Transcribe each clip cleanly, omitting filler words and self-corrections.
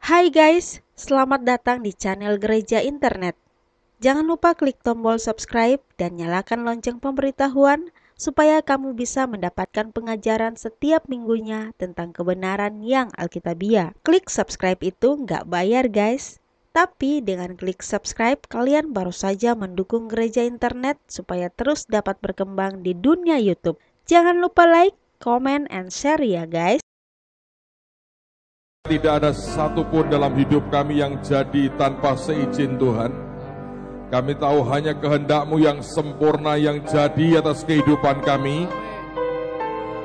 Hai guys, selamat datang di channel Gereja Internet. Jangan lupa klik tombol subscribe dan nyalakan lonceng pemberitahuan supaya kamu bisa mendapatkan pengajaran setiap minggunya tentang kebenaran yang alkitabiah. Klik subscribe itu nggak bayar guys. Tapi dengan klik subscribe, kalian baru saja mendukung Gereja Internet supaya terus dapat berkembang di dunia YouTube. Jangan lupa like, comment, and share ya guys. Tidak ada satupun dalam hidup kami yang jadi tanpa seizin Tuhan. Kami tahu hanya kehendak-Mu yang sempurna yang jadi atas kehidupan kami.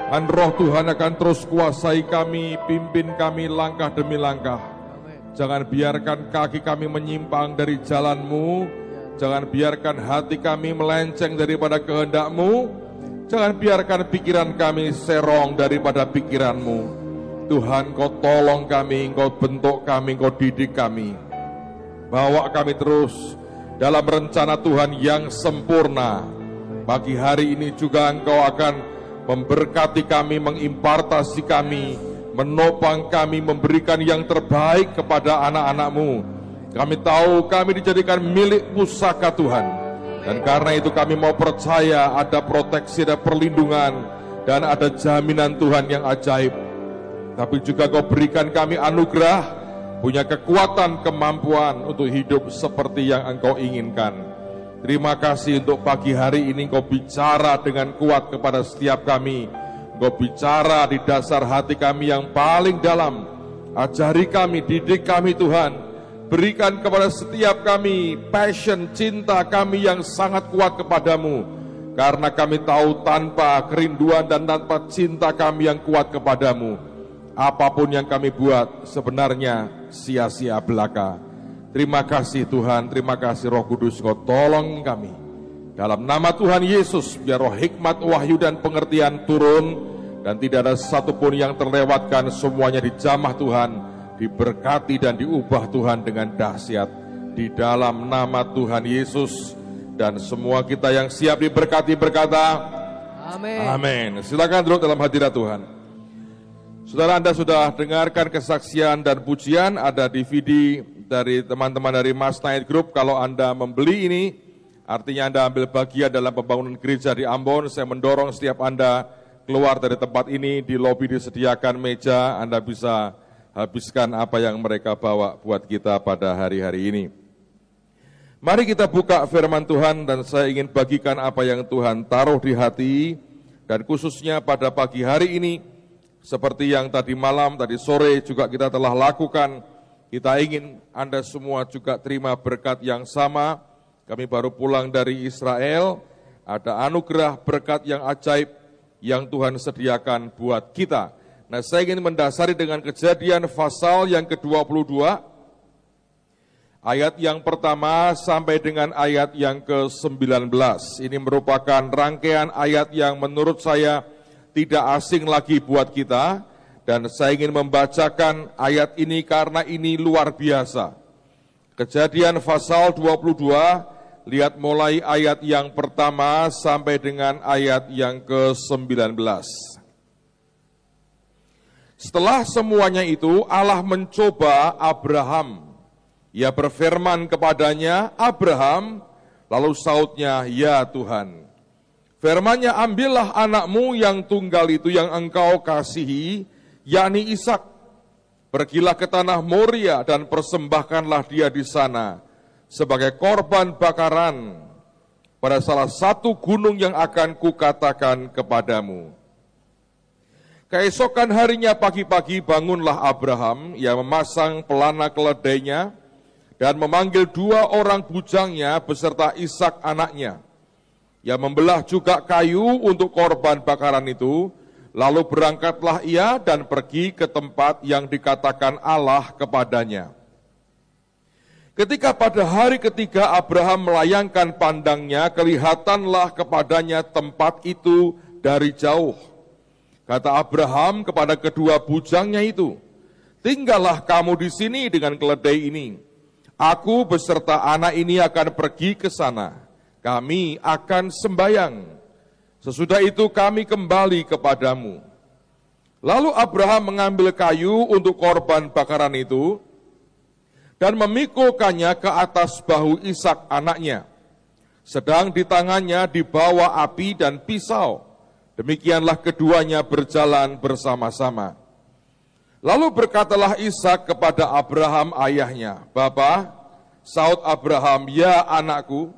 Dan Roh Tuhan akan terus kuasai kami, pimpin kami langkah demi langkah. Jangan biarkan kaki kami menyimpang dari jalan-Mu. Jangan biarkan hati kami melenceng daripada kehendak-Mu. Jangan biarkan pikiran kami serong daripada pikiran-Mu. Tuhan, Kau tolong kami, Kau bentuk kami, Kau didik kami. Bawa kami terus dalam rencana Tuhan yang sempurna. Pagi hari ini juga Engkau akan memberkati kami, mengimpartasi kami, menopang kami, memberikan yang terbaik kepada anak-anak-Mu. Kami tahu kami dijadikan milik pusaka Tuhan. Dan karena itu kami mau percaya ada proteksi, ada perlindungan, dan ada jaminan Tuhan yang ajaib. Tapi juga Kau berikan kami anugerah, punya kekuatan, kemampuan untuk hidup seperti yang Engkau inginkan. Terima kasih untuk pagi hari ini Kau bicara dengan kuat kepada setiap kami. Kau bicara di dasar hati kami yang paling dalam. Ajari kami, didik kami Tuhan. Berikan kepada setiap kami passion, cinta kami yang sangat kuat kepadamu. Karena kami tahu tanpa kerinduan dan tanpa cinta kami yang kuat kepadamu, apapun yang kami buat sebenarnya sia-sia belaka. Terima kasih Tuhan, terima kasih Roh Kudus, Kau tolong kami. Dalam nama Tuhan Yesus, biar roh hikmat, wahyu, dan pengertian turun, dan tidak ada satupun yang terlewatkan, semuanya dijamah Tuhan, diberkati dan diubah Tuhan dengan dahsyat. Di dalam nama Tuhan Yesus, dan semua kita yang siap diberkati berkata, Amin. Amin. Silakan duduk dalam hadirat Tuhan. Saudara, Anda sudah dengarkan kesaksian dan pujian, ada DVD dari teman-teman dari Mas Night Group. Kalau Anda membeli ini, artinya Anda ambil bagian dalam pembangunan gereja di Ambon. Saya mendorong setiap Anda keluar dari tempat ini, di lobi disediakan meja, Anda bisa habiskan apa yang mereka bawa buat kita pada hari-hari ini. Mari kita buka firman Tuhan, dan saya ingin bagikan apa yang Tuhan taruh di hati, dan khususnya pada pagi hari ini, seperti yang tadi malam, tadi sore juga kita telah lakukan. Kita ingin Anda semua juga terima berkat yang sama. Kami baru pulang dari Israel, ada anugerah berkat yang ajaib yang Tuhan sediakan buat kita. Nah, saya ingin mendasari dengan Kejadian pasal yang ke-22, ayat yang pertama sampai dengan ayat yang ke-19. Ini merupakan rangkaian ayat yang menurut saya tidak asing lagi buat kita, dan saya ingin membacakan ayat ini karena ini luar biasa. Kejadian pasal 22, lihat mulai ayat yang pertama sampai dengan ayat yang ke-19. Setelah semuanya itu, Allah mencoba Abraham. Ia berfirman kepadanya, Abraham, lalu sautnya, ya Tuhan. Firman-Nya, ambillah anakmu yang tunggal itu yang engkau kasihi, yakni Ishak. Pergilah ke tanah Moria dan persembahkanlah dia di sana sebagai korban bakaran pada salah satu gunung yang akan kukatakan kepadamu. Keesokan harinya pagi-pagi bangunlah Abraham, ia memasang pelana keledainya dan memanggil 2 orang bujangnya beserta Ishak anaknya. Ia membelah juga kayu untuk korban bakaran itu, lalu berangkatlah ia dan pergi ke tempat yang dikatakan Allah kepadanya. Ketika pada hari ketiga Abraham melayangkan pandangnya, kelihatanlah kepadanya tempat itu dari jauh. Kata Abraham kepada kedua bujangnya itu, tinggallah kamu di sini dengan keledai ini. Aku beserta anak ini akan pergi ke sana. Kami akan sembayang. Sesudah itu kami kembali kepadamu. Lalu Abraham mengambil kayu untuk korban bakaran itu, dan memikulkannya ke atas bahu Ishak anaknya. Sedang di tangannya dibawa api dan pisau. Demikianlah keduanya berjalan bersama-sama. Lalu berkatalah Ishak kepada Abraham ayahnya, "Bapa," sahut Abraham, "Ya anakku."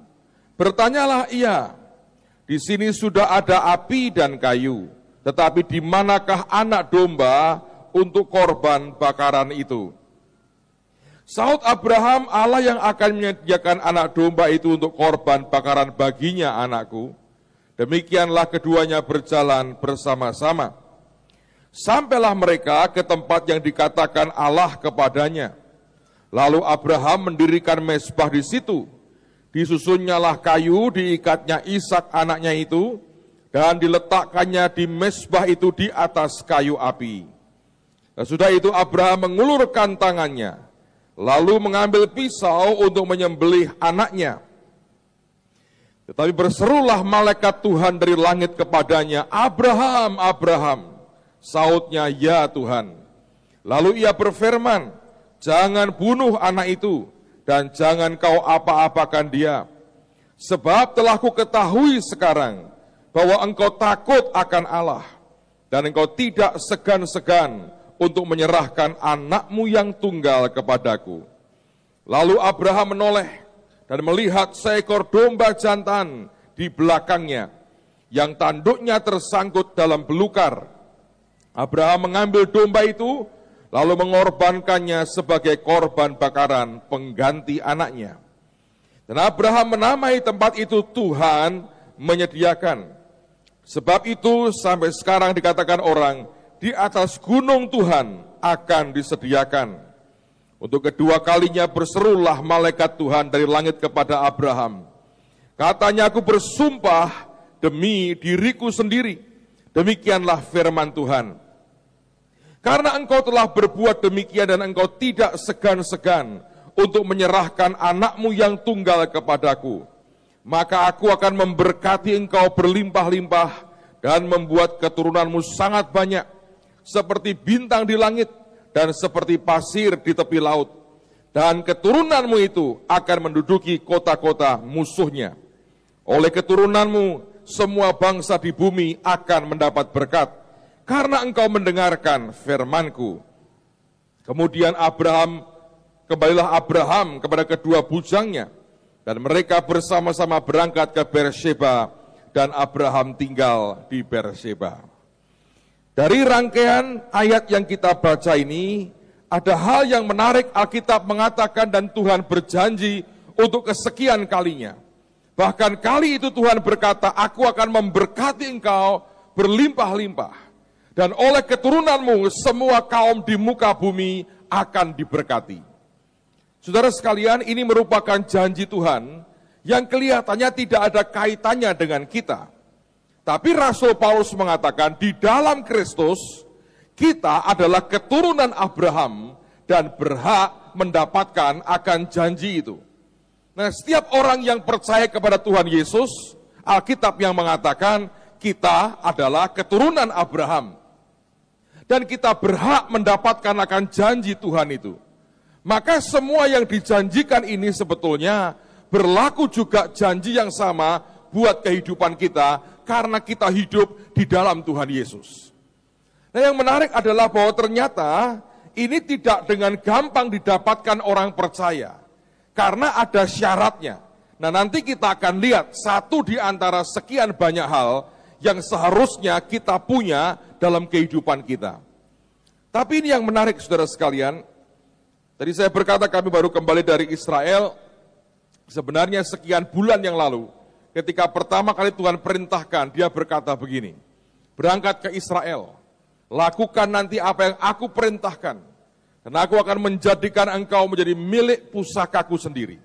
Bertanyalah ia, "Di sini sudah ada api dan kayu, tetapi di manakah anak domba untuk korban bakaran itu?" Sahut Abraham, "Allah yang akan menyediakan anak domba itu untuk korban bakaran baginya, anakku." Demikianlah keduanya berjalan bersama-sama. Sampailah mereka ke tempat yang dikatakan Allah kepadanya. Lalu Abraham mendirikan mezbah di situ. Disusunnyalah kayu, diikatnya Ishak anaknya itu, dan diletakkannya di mezbah itu di atas kayu api. Dan sudah itu Abraham mengulurkan tangannya, lalu mengambil pisau untuk menyembelih anaknya. Tetapi berserulah malaikat Tuhan dari langit kepadanya, "Abraham, Abraham." Sahutnya, "Ya Tuhan." Lalu ia berfirman, "Jangan bunuh anak itu, dan jangan kau apa-apakan dia. Sebab telah ku ketahui sekarang bahwa engkau takut akan Allah, dan engkau tidak segan-segan untuk menyerahkan anakmu yang tunggal kepadaku." Lalu Abraham menoleh dan melihat seekor domba jantan di belakangnya, yang tanduknya tersangkut dalam belukar. Abraham mengambil domba itu, lalu mengorbankannya sebagai korban bakaran pengganti anaknya. Dan Abraham menamai tempat itu Tuhan menyediakan. Sebab itu sampai sekarang dikatakan orang, di atas gunung Tuhan akan disediakan. Untuk kedua kalinya berserulah malaikat Tuhan dari langit kepada Abraham. Katanya, "Aku bersumpah demi diriku sendiri, demikianlah firman Tuhan. Karena engkau telah berbuat demikian dan engkau tidak segan-segan untuk menyerahkan anakmu yang tunggal kepadaku, maka aku akan memberkati engkau berlimpah-limpah dan membuat keturunanmu sangat banyak, seperti bintang di langit dan seperti pasir di tepi laut. Dan keturunanmu itu akan menduduki kota-kota musuhnya. Oleh keturunanmu semua bangsa di bumi akan mendapat berkat, karena engkau mendengarkan firman-Ku." Kemudian kembalilah Abraham kepada kedua bujangnya, dan mereka bersama-sama berangkat ke Beersheba, dan Abraham tinggal di Beersheba. Dari rangkaian ayat yang kita baca ini, ada hal yang menarik. Alkitab mengatakan dan Tuhan berjanji untuk kesekian kalinya. Bahkan kali itu Tuhan berkata, "Aku akan memberkati engkau berlimpah-limpah. Dan oleh keturunanmu semua kaum di muka bumi akan diberkati." Saudara sekalian, ini merupakan janji Tuhan yang kelihatannya tidak ada kaitannya dengan kita. Tapi Rasul Paulus mengatakan di dalam Kristus kita adalah keturunan Abraham dan berhak mendapatkan akan janji itu. Nah, setiap orang yang percaya kepada Tuhan Yesus, Alkitab yang mengatakan kita adalah keturunan Abraham. Dan kita berhak mendapatkan akan janji Tuhan itu. Maka semua yang dijanjikan ini sebetulnya berlaku juga janji yang sama buat kehidupan kita, karena kita hidup di dalam Tuhan Yesus. Nah, yang menarik adalah bahwa ternyata ini tidak dengan gampang didapatkan orang percaya, karena ada syaratnya. Nah, nanti kita akan lihat satu di antara sekian banyak hal yang seharusnya kita punya dalam kehidupan kita. Tapi ini yang menarik, saudara sekalian. Tadi saya berkata kami baru kembali dari Israel. Sebenarnya sekian bulan yang lalu, ketika pertama kali Tuhan perintahkan, dia berkata begini, "Berangkat ke Israel, lakukan nanti apa yang aku perintahkan, dan aku akan menjadikan engkau menjadi milik pusakaku sendiri."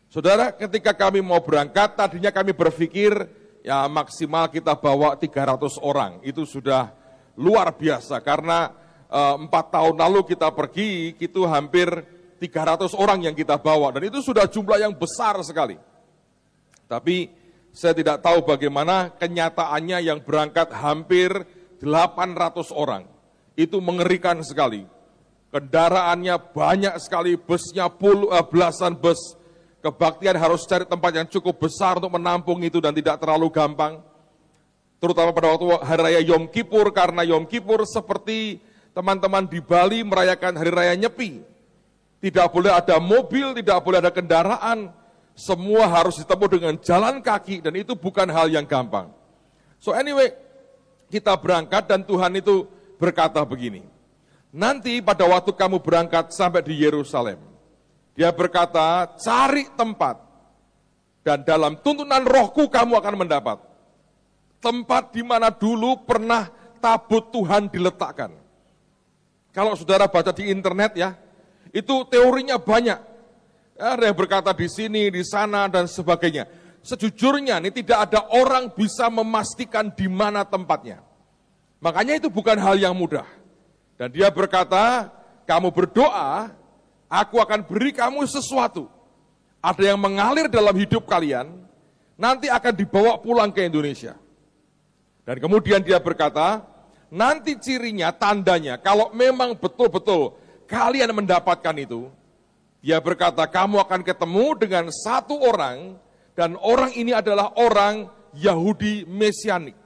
Saudara, ketika kami mau berangkat, tadinya kami berpikir, ya maksimal kita bawa 300 orang, itu sudah luar biasa, karena 4 tahun lalu kita pergi, itu hampir 300 orang yang kita bawa, dan itu sudah jumlah yang besar sekali. Tapi saya tidak tahu bagaimana kenyataannya yang berangkat hampir 800 orang. Itu mengerikan sekali. kendaraannya banyak sekali, busnya belasan bus. Kebaktian harus cari tempat yang cukup besar untuk menampung itu dan tidak terlalu gampang. Terutama pada waktu Hari Raya Yom Kippur, karena Yom Kippur seperti teman-teman di Bali merayakan Hari Raya Nyepi. Tidak boleh ada mobil, tidak boleh ada kendaraan, semua harus ditempuh dengan jalan kaki dan itu bukan hal yang gampang. So anyway, kita berangkat dan Tuhan itu berkata begini, nanti pada waktu kamu berangkat sampai di Yerusalem, Dia berkata, cari tempat, dan dalam tuntunan rohku kamu akan mendapat. Tempat di mana dulu pernah tabut Tuhan diletakkan. Kalau saudara baca di internet ya, itu teorinya banyak. Ada yang berkata di sini, di sana, dan sebagainya. Sejujurnya ini tidak ada orang bisa memastikan di mana tempatnya. Makanya itu bukan hal yang mudah. Dan dia berkata, kamu berdoa, aku akan beri kamu sesuatu. Ada yang mengalir dalam hidup kalian, nanti akan dibawa pulang ke Indonesia. Dan kemudian dia berkata, nanti cirinya, tandanya, kalau memang betul-betul kalian mendapatkan itu, dia berkata, kamu akan ketemu dengan satu orang, dan orang ini adalah orang Yahudi Mesianik.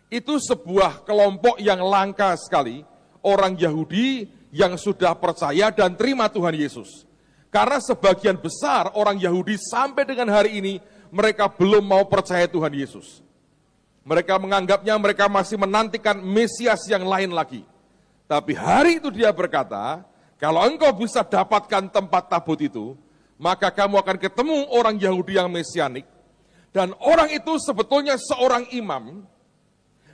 Itu sebuah kelompok yang langka sekali, orang Yahudi yang sudah percaya dan terima Tuhan Yesus. Karena sebagian besar orang Yahudi sampai dengan hari ini, mereka belum mau percaya Tuhan Yesus. Mereka menganggapnya mereka masih menantikan Mesias yang lain lagi. Tapi hari itu dia berkata, kalau engkau bisa dapatkan tempat tabut itu, maka kamu akan ketemu orang Yahudi yang Mesianik, dan orang itu sebetulnya seorang imam,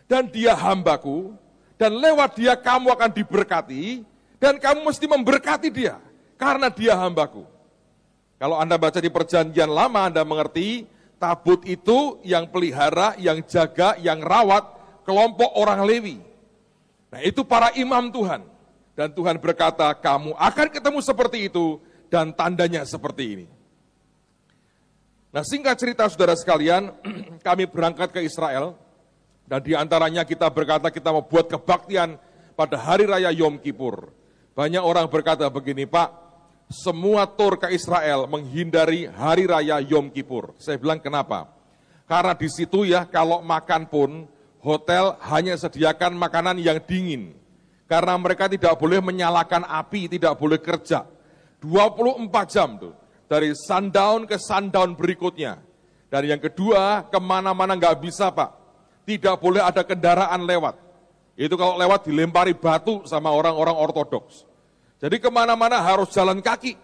dan dia hambaku, dan lewat dia kamu akan diberkati, dan kamu mesti memberkati dia, karena dia hambaku. Kalau Anda baca di perjanjian lama, Anda mengerti, tabut itu yang pelihara, yang jaga, yang rawat, kelompok orang Lewi. Nah itu para imam Tuhan. Dan Tuhan berkata, kamu akan ketemu seperti itu, dan tandanya seperti ini. Nah singkat cerita saudara sekalian, kami berangkat ke Israel, dan diantaranya kita berkata kita mau buat kebaktian pada Hari Raya Yom Kippur. Banyak orang berkata begini, Pak, semua tur ke Israel menghindari Hari Raya Yom Kippur. Saya bilang kenapa? Karena di situ ya kalau makan pun hotel hanya sediakan makanan yang dingin. Karena mereka tidak boleh menyalakan api, tidak boleh kerja. 24 jam tuh, dari sundown ke sundown berikutnya. Dan yang kedua, kemana-mana nggak bisa Pak. Tidak boleh ada kendaraan lewat. Itu kalau lewat dilempari batu sama orang-orang ortodoks. Jadi kemana-mana harus jalan kaki.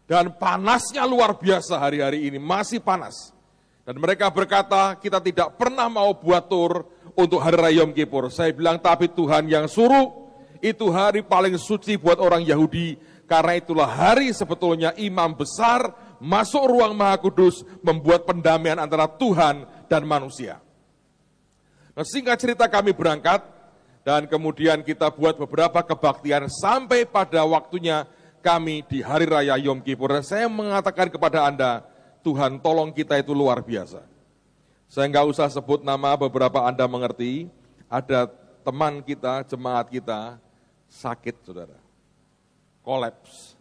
Dan panasnya luar biasa hari-hari ini, masih panas. Dan mereka berkata, kita tidak pernah mau buat tur untuk Hari Raya Yom Kippur. Saya bilang, tapi Tuhan yang suruh, itu hari paling suci buat orang Yahudi. Karena itulah hari sebetulnya imam besar masuk ruang Maha Kudus, membuat pendamaian antara Tuhan dan manusia. Nah, singkat cerita kami berangkat, dan kemudian kita buat beberapa kebaktian sampai pada waktunya kami di Hari Raya Yom Kippur. Dan saya mengatakan kepada Anda, Tuhan tolong kita itu luar biasa. Saya nggak usah sebut nama, beberapa Anda mengerti, ada teman kita, jemaat kita, sakit saudara, kolaps.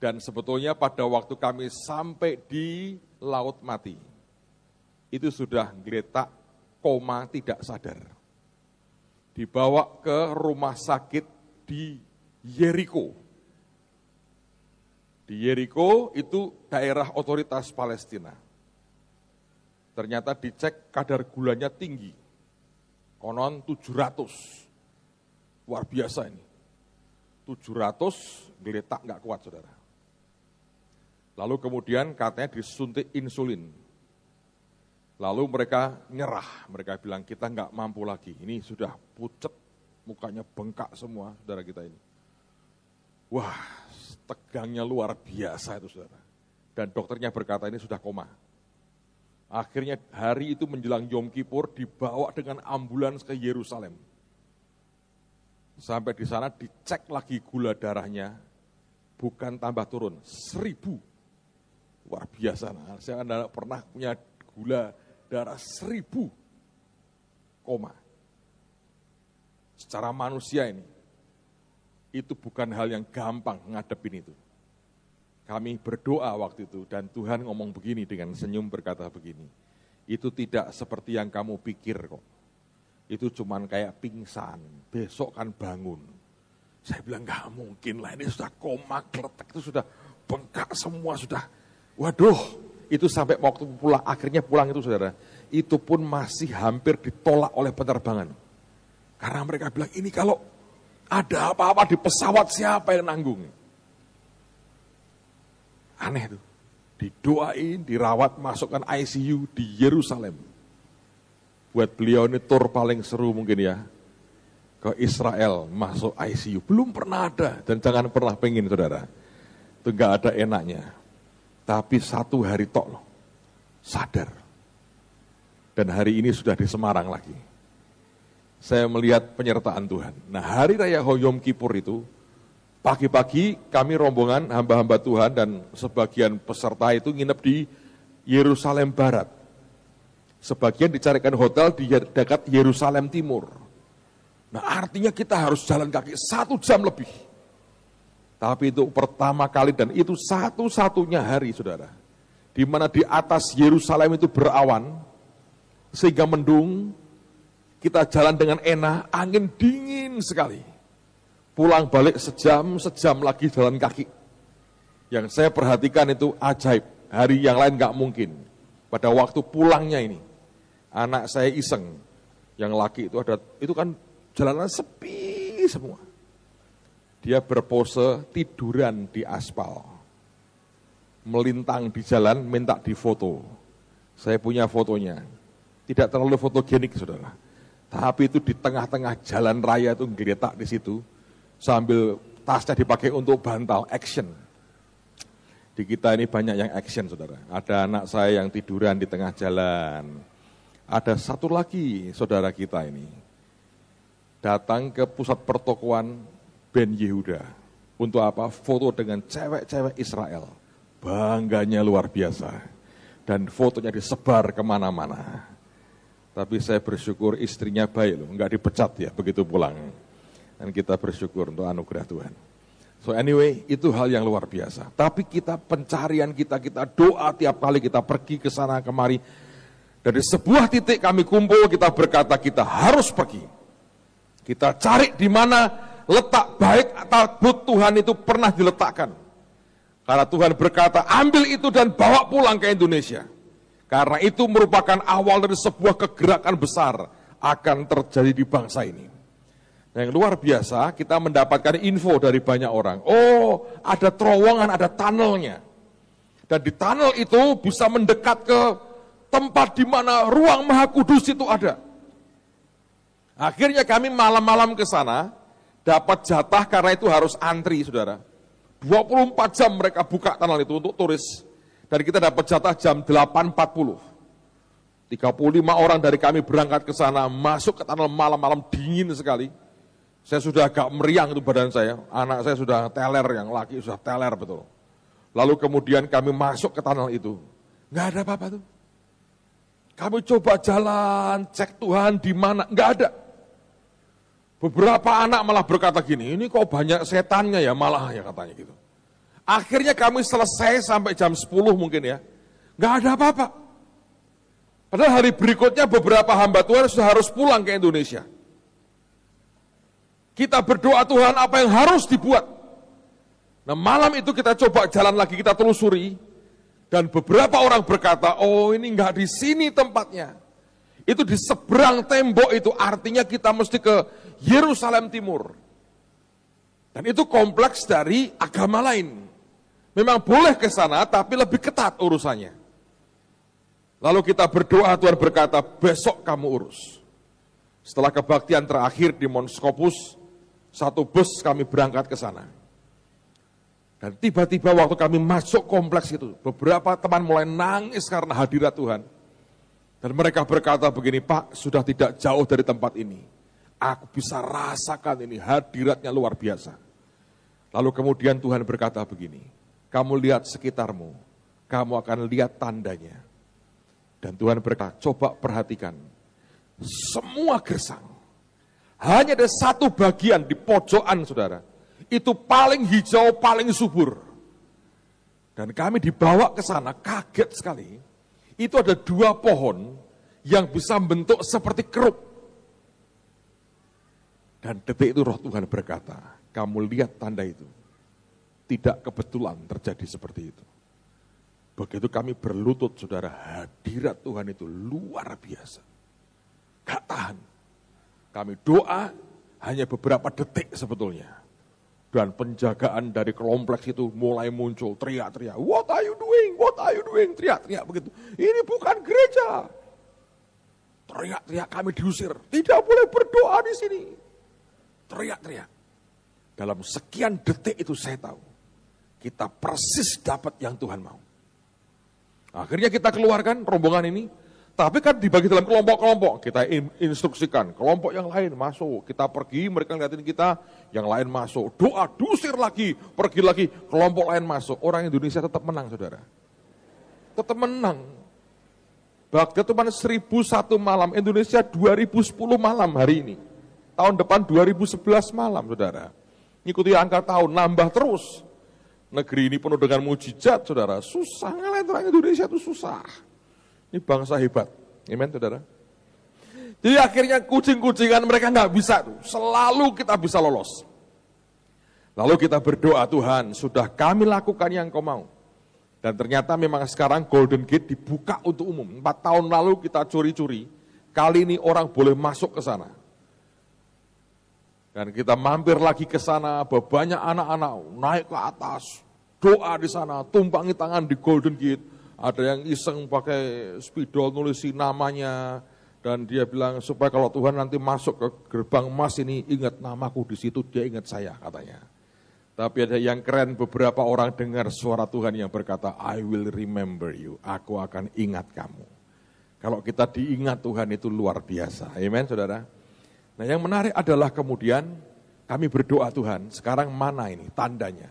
Dan sebetulnya pada waktu kami sampai di Laut Mati, itu sudah geletak, koma, tidak sadar. Dibawa ke rumah sakit di Yeriko. Di Yeriko itu daerah otoritas Palestina. Ternyata dicek kadar gulanya tinggi. Konon 700. Luar biasa ini. 700 geletak nggak kuat saudara. Lalu kemudian katanya disuntik insulin. Lalu mereka nyerah, mereka bilang kita nggak mampu lagi, ini sudah pucet, mukanya bengkak semua saudara kita ini. Wah, tegangnya luar biasa itu saudara. Dan dokternya berkata ini sudah koma. Akhirnya hari itu menjelang Yom Kippur dibawa dengan ambulans ke Yerusalem. Sampai di sana dicek lagi gula darahnya, bukan tambah turun, 1000. Luar biasa, nah, saya tidak pernah punya gula darah 1000 koma. Secara manusia ini. Itu bukan hal yang gampang ngadepin itu. Kami berdoa waktu itu dan Tuhan ngomong begini dengan senyum berkata begini, itu tidak seperti yang kamu pikir kok. Itu cuman kayak pingsan, besok kan bangun. Saya bilang nggak mungkin lah, ini sudah koma, kletek, itu sudah bengkak semua sudah. Waduh, itu sampai waktu pulang, akhirnya pulang itu saudara, itu pun masih hampir ditolak oleh penerbangan. Karena mereka bilang ini kalau ada apa-apa di pesawat siapa yang nanggung? Aneh tuh. Didoain, dirawat, masukkan ICU di Yerusalem. Buat beliau ini tur paling seru mungkin ya. Ke Israel masuk ICU. Belum pernah ada dan jangan pernah pengen saudara. Itu gak ada enaknya. Tapi satu hari tok loh. Sadar. Dan hari ini sudah di Semarang lagi. Saya melihat penyertaan Tuhan. Nah hari raya Yom Kippur itu, pagi-pagi kami rombongan hamba-hamba Tuhan dan sebagian peserta itu nginep di Yerusalem Barat. Sebagian dicarikan hotel di dekat Yerusalem Timur. Nah artinya kita harus jalan kaki 1 jam lebih. Tapi itu pertama kali dan itu satu-satunya hari saudara. Di mana di atas Yerusalem itu berawan, sehingga mendung, kita jalan dengan enak, angin dingin sekali. Pulang balik sejam lagi jalan kaki. Yang saya perhatikan itu ajaib. Hari yang lain gak mungkin. Pada waktu pulangnya ini, anak saya iseng. Yang laki itu kan jalanan sepi semua. Dia berpose tiduran di aspal. Melintang di jalan, minta difoto. Saya punya fotonya. Tidak terlalu fotogenik saudara. Tapi itu di tengah-tengah jalan raya itu geletak di situ. Sambil tasnya dipakai untuk bantal, action. Di kita ini banyak yang action saudara. Ada anak saya yang tiduran di tengah jalan. Ada satu lagi saudara kita ini. Datang ke pusat pertokoan Ben Yehuda. Untuk apa? Foto dengan cewek-cewek Israel. Bangganya luar biasa. Dan fotonya disebar kemana-mana. Tapi saya bersyukur istrinya baik loh, enggak dipecat ya begitu pulang. Dan kita bersyukur untuk anugerah Tuhan. So anyway, itu hal yang luar biasa. Tapi kita pencarian kita doa tiap kali kita pergi ke sana kemari. Dari sebuah titik kami kumpul, kita berkata kita harus pergi. Kita cari di mana letak baik tabut Tuhan itu pernah diletakkan. Karena Tuhan berkata, ambil itu dan bawa pulang ke Indonesia. Karena itu merupakan awal dari sebuah kegerakan besar akan terjadi di bangsa ini. Nah, yang luar biasa, kita mendapatkan info dari banyak orang. Oh, ada terowongan, ada tunnelnya. Dan di tunnel itu bisa mendekat ke tempat di mana ruang Maha Kudus itu ada. Akhirnya kami malam-malam ke sana, dapat jatah karena itu harus antri, saudara. 24 jam mereka buka tunnel itu untuk turis. Dan kita dapat jatah jam 8.40. 35 orang dari kami berangkat ke sana, masuk ke tunnel malam-malam dingin sekali. Saya sudah agak meriang itu badan saya, anak saya sudah teler, yang laki sudah teler betul. Lalu kemudian kami masuk ke tunnel itu, nggak ada apa-apa tuh. Kami coba jalan, cek Tuhan di mana, nggak ada. Beberapa anak malah berkata gini, ini kok banyak setannya ya malah ya katanya gitu. Akhirnya kami selesai sampai jam 10 mungkin ya. Nggak ada apa-apa. Padahal hari berikutnya beberapa hamba Tuhan sudah harus pulang ke Indonesia. Kita berdoa Tuhan apa yang harus dibuat. Nah malam itu kita coba jalan lagi, kita telusuri. Dan beberapa orang berkata, oh ini nggak di sini tempatnya. Itu di seberang tembok itu artinya kita mesti ke Yerusalem Timur. Dan itu kompleks dari agama lain. Memang boleh ke sana, tapi lebih ketat urusannya. Lalu kita berdoa, Tuhan berkata, besok kamu urus. Setelah kebaktian terakhir di Monskopus, satu bus kami berangkat ke sana. Dan tiba-tiba waktu kami masuk kompleks itu, beberapa teman mulai nangis karena hadirat Tuhan. Dan mereka berkata begini, Pak, sudah tidak jauh dari tempat ini. Aku bisa rasakan ini, hadiratnya luar biasa. Lalu kemudian Tuhan berkata begini, kamu lihat sekitarmu, kamu akan lihat tandanya. Dan Tuhan berkata, coba perhatikan, semua gersang. Hanya ada satu bagian di pojokan saudara, Itu paling hijau, paling subur. Dan kami dibawa ke sana, kaget sekali. Itu ada 2 pohon yang bisa bentuk seperti kerup. Dan detik itu roh Tuhan berkata, kamu lihat tanda itu. Tidak kebetulan terjadi seperti itu. Begitu kami berlutut, saudara, hadirat Tuhan itu luar biasa. Gak tahan. Kami doa hanya beberapa detik sebetulnya. Dan penjagaan dari kompleks itu mulai muncul, teriak-teriak, what are you doing, what are you doing, teriak-teriak begitu. Ini bukan gereja. Teriak-teriak kami diusir, tidak boleh berdoa di sini. Teriak-teriak. Dalam sekian detik itu saya tahu, kita persis dapat yang Tuhan mau. Akhirnya kita keluarkan rombongan ini, tapi kan dibagi dalam kelompok-kelompok. Kita instruksikan, kelompok yang lain masuk. Kita pergi, mereka ngeliatin kita, yang lain masuk. Doa, diusir lagi, pergi lagi, kelompok lain masuk. Orang Indonesia tetap menang, saudara. Tetap menang. Baghdad cuma 1001 malam, Indonesia 2010 malam hari ini. Tahun depan 2011 malam, saudara. Ikuti angka tahun, nambah terus. Negeri ini penuh dengan mujizat, saudara. Susah, ngalahin orang Indonesia itu susah. Ini bangsa hebat, amen saudara. Jadi akhirnya kucing-kucingan mereka nggak bisa tuh, selalu kita bisa lolos. Lalu kita berdoa, Tuhan sudah kami lakukan yang Kau mau. Dan ternyata memang sekarang Golden Gate dibuka untuk umum. 4 tahun lalu kita curi-curi, kali ini orang boleh masuk ke sana. Dan kita mampir lagi ke sana, banyak anak-anak naik ke atas, doa di sana, tumpangi tangan di Golden Gate. Ada yang iseng pakai spidol nulisin namanya, dan dia bilang supaya kalau Tuhan nanti masuk ke gerbang emas ini ingat namaku di situ, dia ingat saya katanya. Tapi ada yang keren, beberapa orang dengar suara Tuhan yang berkata, I will remember you, aku akan ingat kamu. Kalau kita diingat Tuhan itu luar biasa, amen saudara. Nah yang menarik adalah kemudian kami berdoa, Tuhan sekarang mana ini tandanya.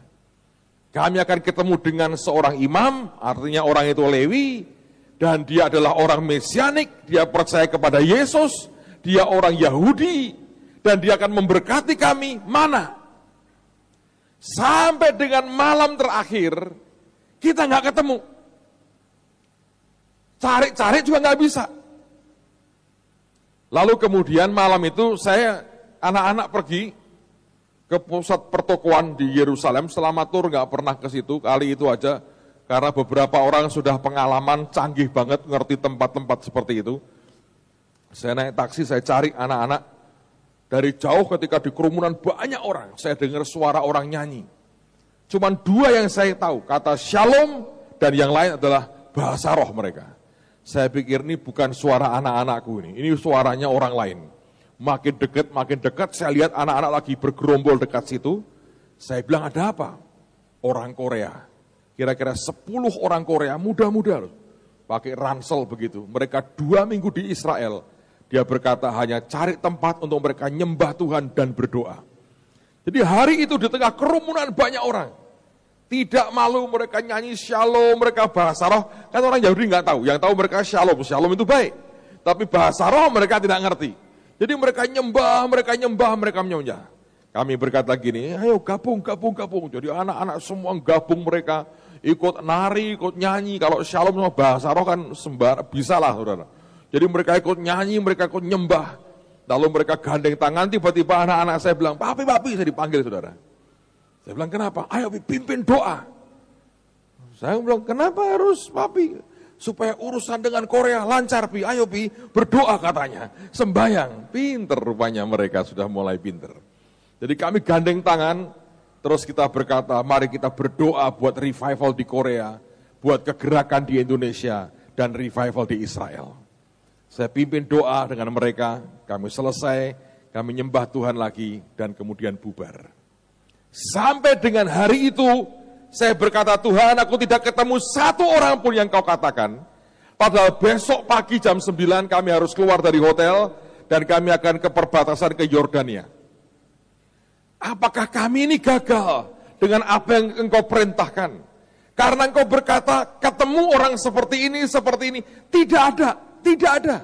Kami akan ketemu dengan seorang imam, artinya orang itu Lewi, dan dia adalah orang Mesianik, dia percaya kepada Yesus, dia orang Yahudi, dan dia akan memberkati kami, mana? Sampai dengan malam terakhir, kita nggak ketemu. Cari-cari juga nggak bisa. Lalu kemudian malam itu saya, anak-anak pergi ke pusat pertokoan di Yerusalem. Selama tur nggak pernah ke situ, kali itu aja karena beberapa orang sudah pengalaman canggih banget ngerti tempat-tempat seperti itu. Saya naik taksi, saya cari anak-anak dari jauh. Ketika di kerumunan banyak orang, saya dengar suara orang nyanyi. Cuman 2 yang saya tahu, kata Shalom dan yang lain adalah bahasa roh mereka. Saya pikir ini bukan suara anak-anakku ini suaranya orang lain. Makin dekat, saya lihat anak-anak lagi bergerombol dekat situ. Saya bilang, ada apa? Orang Korea. Kira-kira 10 orang Korea, muda-muda loh. Pakai ransel begitu. Mereka 2 minggu di Israel. Dia berkata hanya cari tempat untuk mereka nyembah Tuhan dan berdoa. Jadi hari itu di tengah kerumunan banyak orang. Tidak malu mereka nyanyi shalom, mereka bahasa roh. Kan orang Yahudi nggak tahu. Yang tahu mereka shalom. Shalom itu baik. Tapi bahasa roh mereka tidak ngerti. Jadi mereka nyembah. Kami berkata gini, ayo gabung. Jadi anak-anak semua gabung mereka, ikut nari, ikut nyanyi. Kalau shalom sama bahasa roh kan bisa lah saudara. Jadi mereka ikut nyanyi, mereka ikut nyembah. Lalu mereka gandeng tangan, tiba-tiba anak-anak saya bilang, papi, saya dipanggil saudara. Saya bilang, kenapa? Ayo pimpin doa. Saya bilang, kenapa harus papi? Supaya urusan dengan Korea lancar, Pi. Ayo, Pi, berdoa katanya. Sembayang. Pinter rupanya mereka sudah mulai pinter. Jadi kami gandeng tangan, terus kita berkata, mari kita berdoa buat revival di Korea, buat kegerakan di Indonesia, dan revival di Israel. Saya pimpin doa dengan mereka, kami selesai, kami nyembah Tuhan lagi, dan kemudian bubar. Sampai dengan hari itu, saya berkata, Tuhan, aku tidak ketemu satu orang pun yang Kau katakan. Padahal besok pagi jam 9 kami harus keluar dari hotel dan kami akan ke perbatasan ke Yordania. Apakah kami ini gagal dengan apa yang Engkau perintahkan? Karena Engkau berkata, ketemu orang seperti ini. Tidak ada.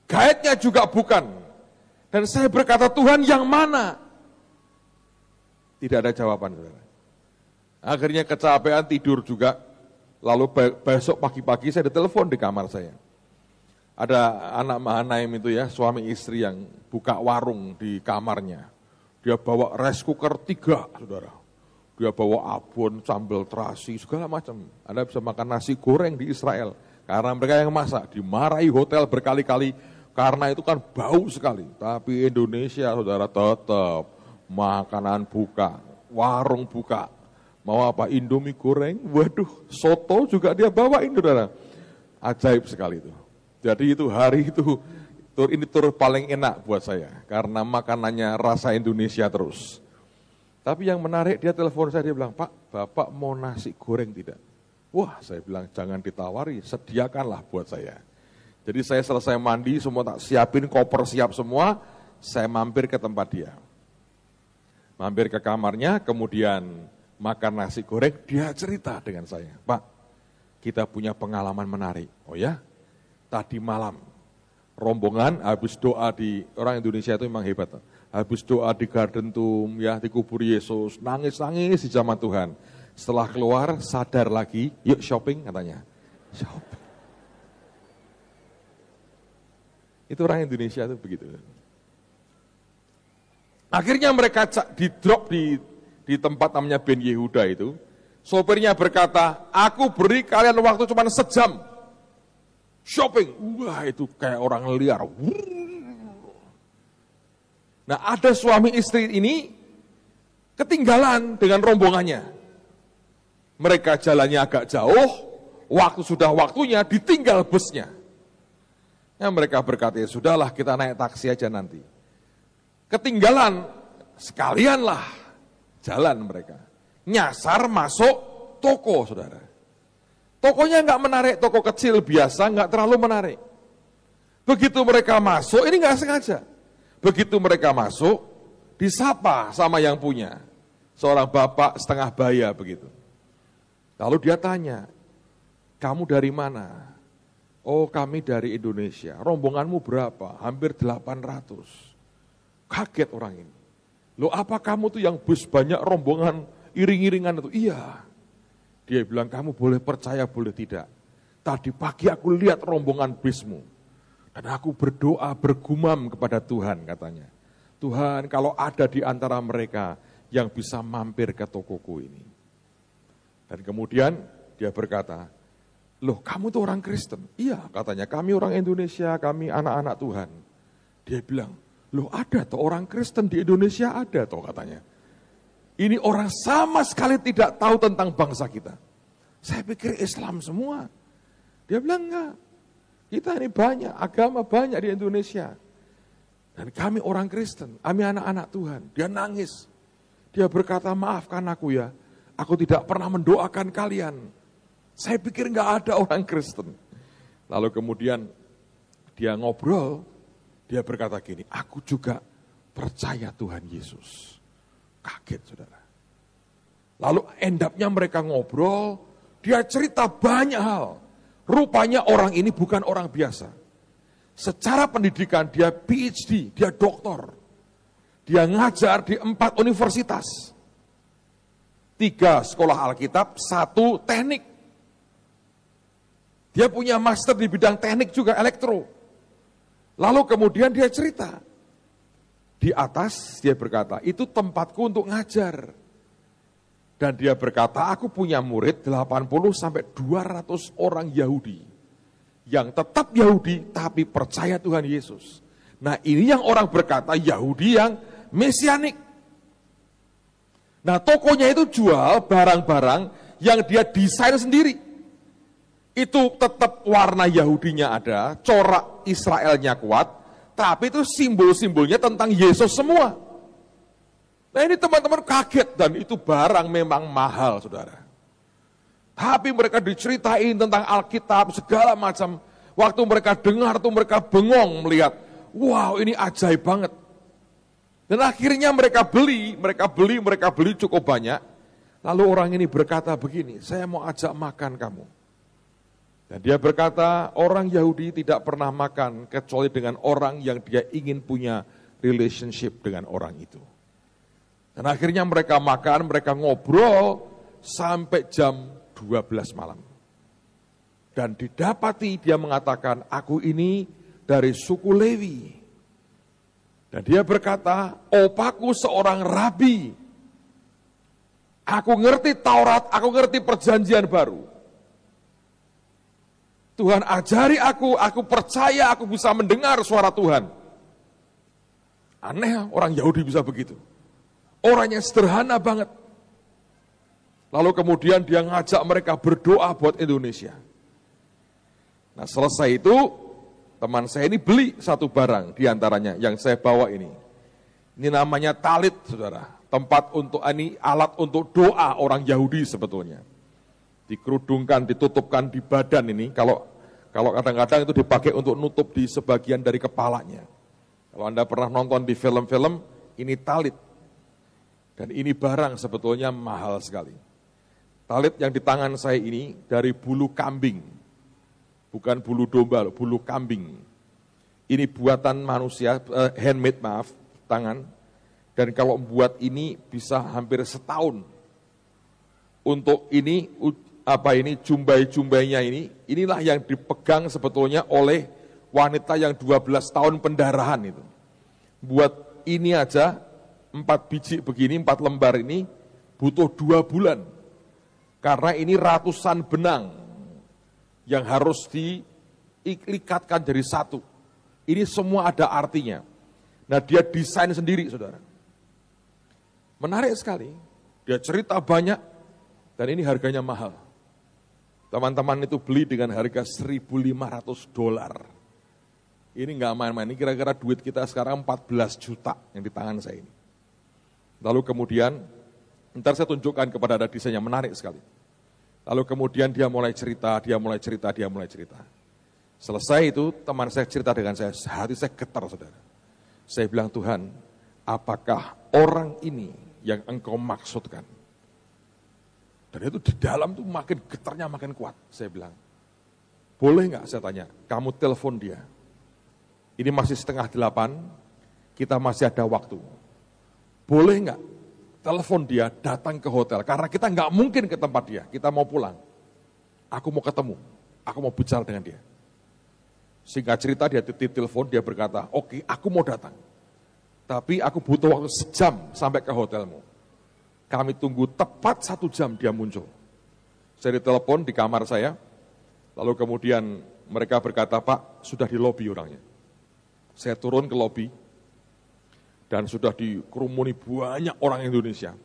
Gaetnya juga bukan. Dan saya berkata, Tuhan yang mana? Tidak ada jawaban, saudara. Akhirnya kecapean, tidur juga. Lalu besok pagi-pagi saya ditelepon di kamar saya. Ada anak Mahanaim itu ya, suami istri yang buka warung di kamarnya. Dia bawa rice cooker 3, saudara. Dia bawa abon, sambal terasi, segala macam. Anda bisa makan nasi goreng di Israel. Karena mereka yang masak, dimarahi hotel berkali-kali. Karena itu kan bau sekali. Tapi Indonesia, saudara, tetap makanan buka, warung buka. Mau apa? Indomie goreng, waduh, soto juga dia bawain, saudara. Ajaib sekali itu. Jadi itu hari itu, ini tur paling enak buat saya. Karena makanannya rasa Indonesia terus. Tapi yang menarik, dia telepon saya, dia bilang, Pak, Bapak mau nasi goreng tidak? Wah, saya bilang, jangan ditawari, sediakanlah buat saya. Jadi saya selesai mandi, semua tak siapin, koper siap semua, saya mampir ke tempat dia. Mampir ke kamarnya, kemudian makan nasi goreng, dia cerita dengan saya, Pak, kita punya pengalaman menarik. Oh ya? Tadi malam, rombongan habis doa di, orang Indonesia itu memang hebat. Habis doa di Garden Tomb, ya, di kubur Yesus, nangis-nangis di zaman Tuhan. Setelah keluar, sadar lagi, yuk shopping katanya. Shopping. Itu orang Indonesia itu begitu. Akhirnya mereka di-drop di tempat namanya Ben Yehuda itu. Sopirnya berkata, aku beri kalian waktu cuma sejam. Shopping, wah itu kayak orang liar. Nah ada suami istri ini ketinggalan dengan rombongannya. Mereka jalannya agak jauh, waktu sudah waktunya ditinggal busnya. Ya mereka berkata, ya sudahlah kita naik taksi aja nanti. Ketinggalan, sekalianlah jalan mereka. Nyasar masuk toko, saudara. Tokonya nggak menarik, toko kecil biasa, nggak terlalu menarik. Begitu mereka masuk, ini nggak sengaja. Begitu mereka masuk, disapa sama yang punya. Seorang bapak setengah baya begitu. Lalu dia tanya, kamu dari mana? Oh kami dari Indonesia. Rombonganmu berapa? Hampir 800. Kaget orang ini. Loh apa kamu tuh yang bus banyak rombongan iring-iringan itu? Iya. Dia bilang, kamu boleh percaya, boleh tidak. Tadi pagi aku lihat rombongan bismu. Dan aku berdoa, bergumam kepada Tuhan katanya. Tuhan kalau ada di antara mereka yang bisa mampir ke tokoku ini. Dan kemudian dia berkata, loh kamu tuh orang Kristen? Iya katanya, kami orang Indonesia, kami anak-anak Tuhan. Dia bilang, loh ada toh orang Kristen di Indonesia, ada toh katanya. Ini orang sama sekali tidak tahu tentang bangsa kita. Saya pikir Islam semua. Dia bilang enggak. Kita ini banyak, agama banyak di Indonesia. Dan kami orang Kristen, kami anak-anak Tuhan. Dia nangis. Dia berkata, maafkan aku ya. Aku tidak pernah mendoakan kalian. Saya pikir enggak ada orang Kristen. Lalu kemudian dia ngobrol. Dia berkata gini, aku juga percaya Tuhan Yesus. Kaget saudara. Lalu endapnya mereka ngobrol, dia cerita banyak hal. Rupanya orang ini bukan orang biasa. Secara pendidikan dia PhD, dia doktor. Dia ngajar di 4 universitas. 3 sekolah Alkitab, 1 teknik. Dia punya master di bidang teknik juga, elektro. Lalu kemudian dia cerita. Di atas dia berkata, itu tempatku untuk ngajar. Dan dia berkata, aku punya murid 80 sampai 200 orang Yahudi. Yang tetap Yahudi tapi percaya Tuhan Yesus. Nah ini yang orang berkata Yahudi yang mesianik. Nah tokonya itu jual barang-barang yang dia desain sendiri. Itu tetap warna Yahudinya ada, corak Israelnya kuat. Tapi itu simbol-simbolnya tentang Yesus semua. Nah ini teman-teman kaget dan itu barang memang mahal saudara. Tapi mereka diceritain tentang Alkitab segala macam. Waktu mereka dengar tuh mereka bengong melihat. Wow ini ajaib banget. Dan akhirnya mereka beli cukup banyak. Lalu orang ini berkata begini, saya mau ajak makan kamu. Dan dia berkata, orang Yahudi tidak pernah makan kecuali dengan orang yang dia ingin punya relationship dengan orang itu. Dan akhirnya mereka makan, mereka ngobrol sampai jam 12 malam. Dan didapati dia mengatakan, aku ini dari suku Lewi. Dan dia berkata, opaku seorang rabi. Aku ngerti Taurat, aku ngerti perjanjian baru. Tuhan ajari aku percaya aku bisa mendengar suara Tuhan. Aneh orang Yahudi bisa begitu. Orangnya sederhana banget. Lalu kemudian dia ngajak mereka berdoa buat Indonesia. Nah selesai itu, teman saya ini beli satu barang diantaranya yang saya bawa ini. Ini namanya talit, saudara. Tempat untuk ini alat untuk doa orang Yahudi sebetulnya. Dikerudungkan, ditutupkan di badan ini. Kalau kadang-kadang itu dipakai untuk nutup di sebagian dari kepalanya. Kalau Anda pernah nonton di film-film, ini talit. Dan ini barang sebetulnya mahal sekali. Talit yang di tangan saya ini dari bulu kambing. Bukan bulu domba, bulu kambing. Ini buatan manusia, handmade tangan. Dan kalau buat ini bisa hampir setahun. Untuk ini, jumbai-jumbainya inilah yang dipegang sebetulnya oleh wanita yang 12 tahun pendarahan itu. Buat ini aja, 4 biji begini, 4 lembar ini, butuh 2 bulan. Karena ini ratusan benang yang harus diikatkan jadi satu. Ini semua ada artinya. Nah dia desain sendiri, saudara. Menarik sekali, dia cerita banyak, dan ini harganya mahal. Teman-teman itu beli dengan harga $1.500. Ini nggak main-main, ini kira-kira duit kita sekarang 14 juta yang di tangan saya ini. Lalu kemudian, ntar saya tunjukkan kepada ada desainnya, menarik sekali. Lalu kemudian dia mulai cerita. Selesai itu, teman saya cerita dengan saya, hati saya getar, saudara. Saya bilang, Tuhan, apakah orang ini yang engkau maksudkan? Dan itu di dalam tuh makin getarnya makin kuat. Saya bilang, boleh nggak saya tanya, kamu telepon dia. Ini masih 7:30, kita masih ada waktu. Boleh nggak telepon dia datang ke hotel, karena kita nggak mungkin ke tempat dia, kita mau pulang. Aku mau ketemu, aku mau bicara dengan dia. Singkat cerita dia telepon, dia berkata, oke, aku mau datang. Tapi aku butuh waktu sejam sampai ke hotelmu. Kami tunggu tepat 1 jam dia muncul. Saya ditelepon di kamar saya, lalu kemudian mereka berkata, Pak, sudah di lobi orangnya. Saya turun ke lobi, dan sudah dikerumuni banyak orang Indonesia.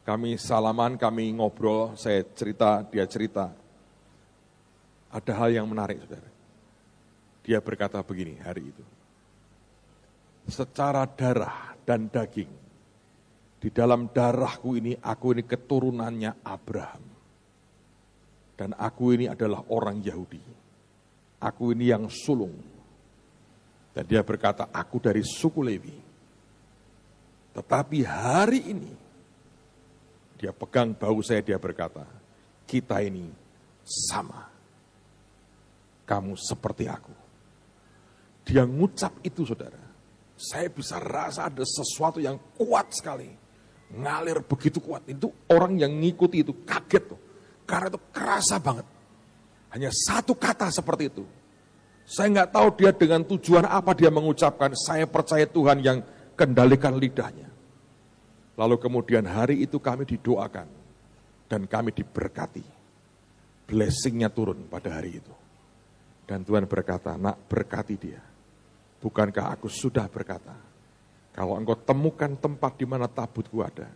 Kami salaman, kami ngobrol, saya cerita, dia cerita. Ada hal yang menarik, saudara. Dia berkata begini hari itu. Secara darah dan daging, di dalam darahku ini, aku ini keturunannya Abraham. Dan aku ini adalah orang Yahudi. Aku ini yang sulung. Dan dia berkata, aku dari suku Lewi. Tetapi hari ini, dia pegang bahu saya, dia berkata, kita ini sama. Kamu seperti aku. Dia ngucap itu, saudara. Saya bisa rasa ada sesuatu yang kuat sekali. Ngalir begitu kuat. Itu orang yang ngikuti itu kaget tuh. Karena itu kerasa banget. Hanya satu kata seperti itu. Saya nggak tahu dia dengan tujuan apa dia mengucapkan. Saya percaya Tuhan yang kendalikan lidahnya. Lalu kemudian hari itu kami didoakan. Dan kami diberkati. Blessingnya turun pada hari itu. Dan Tuhan berkata, nak berkati dia. Bukankah aku sudah berkata, kalau engkau temukan tempat di mana tabutku ada,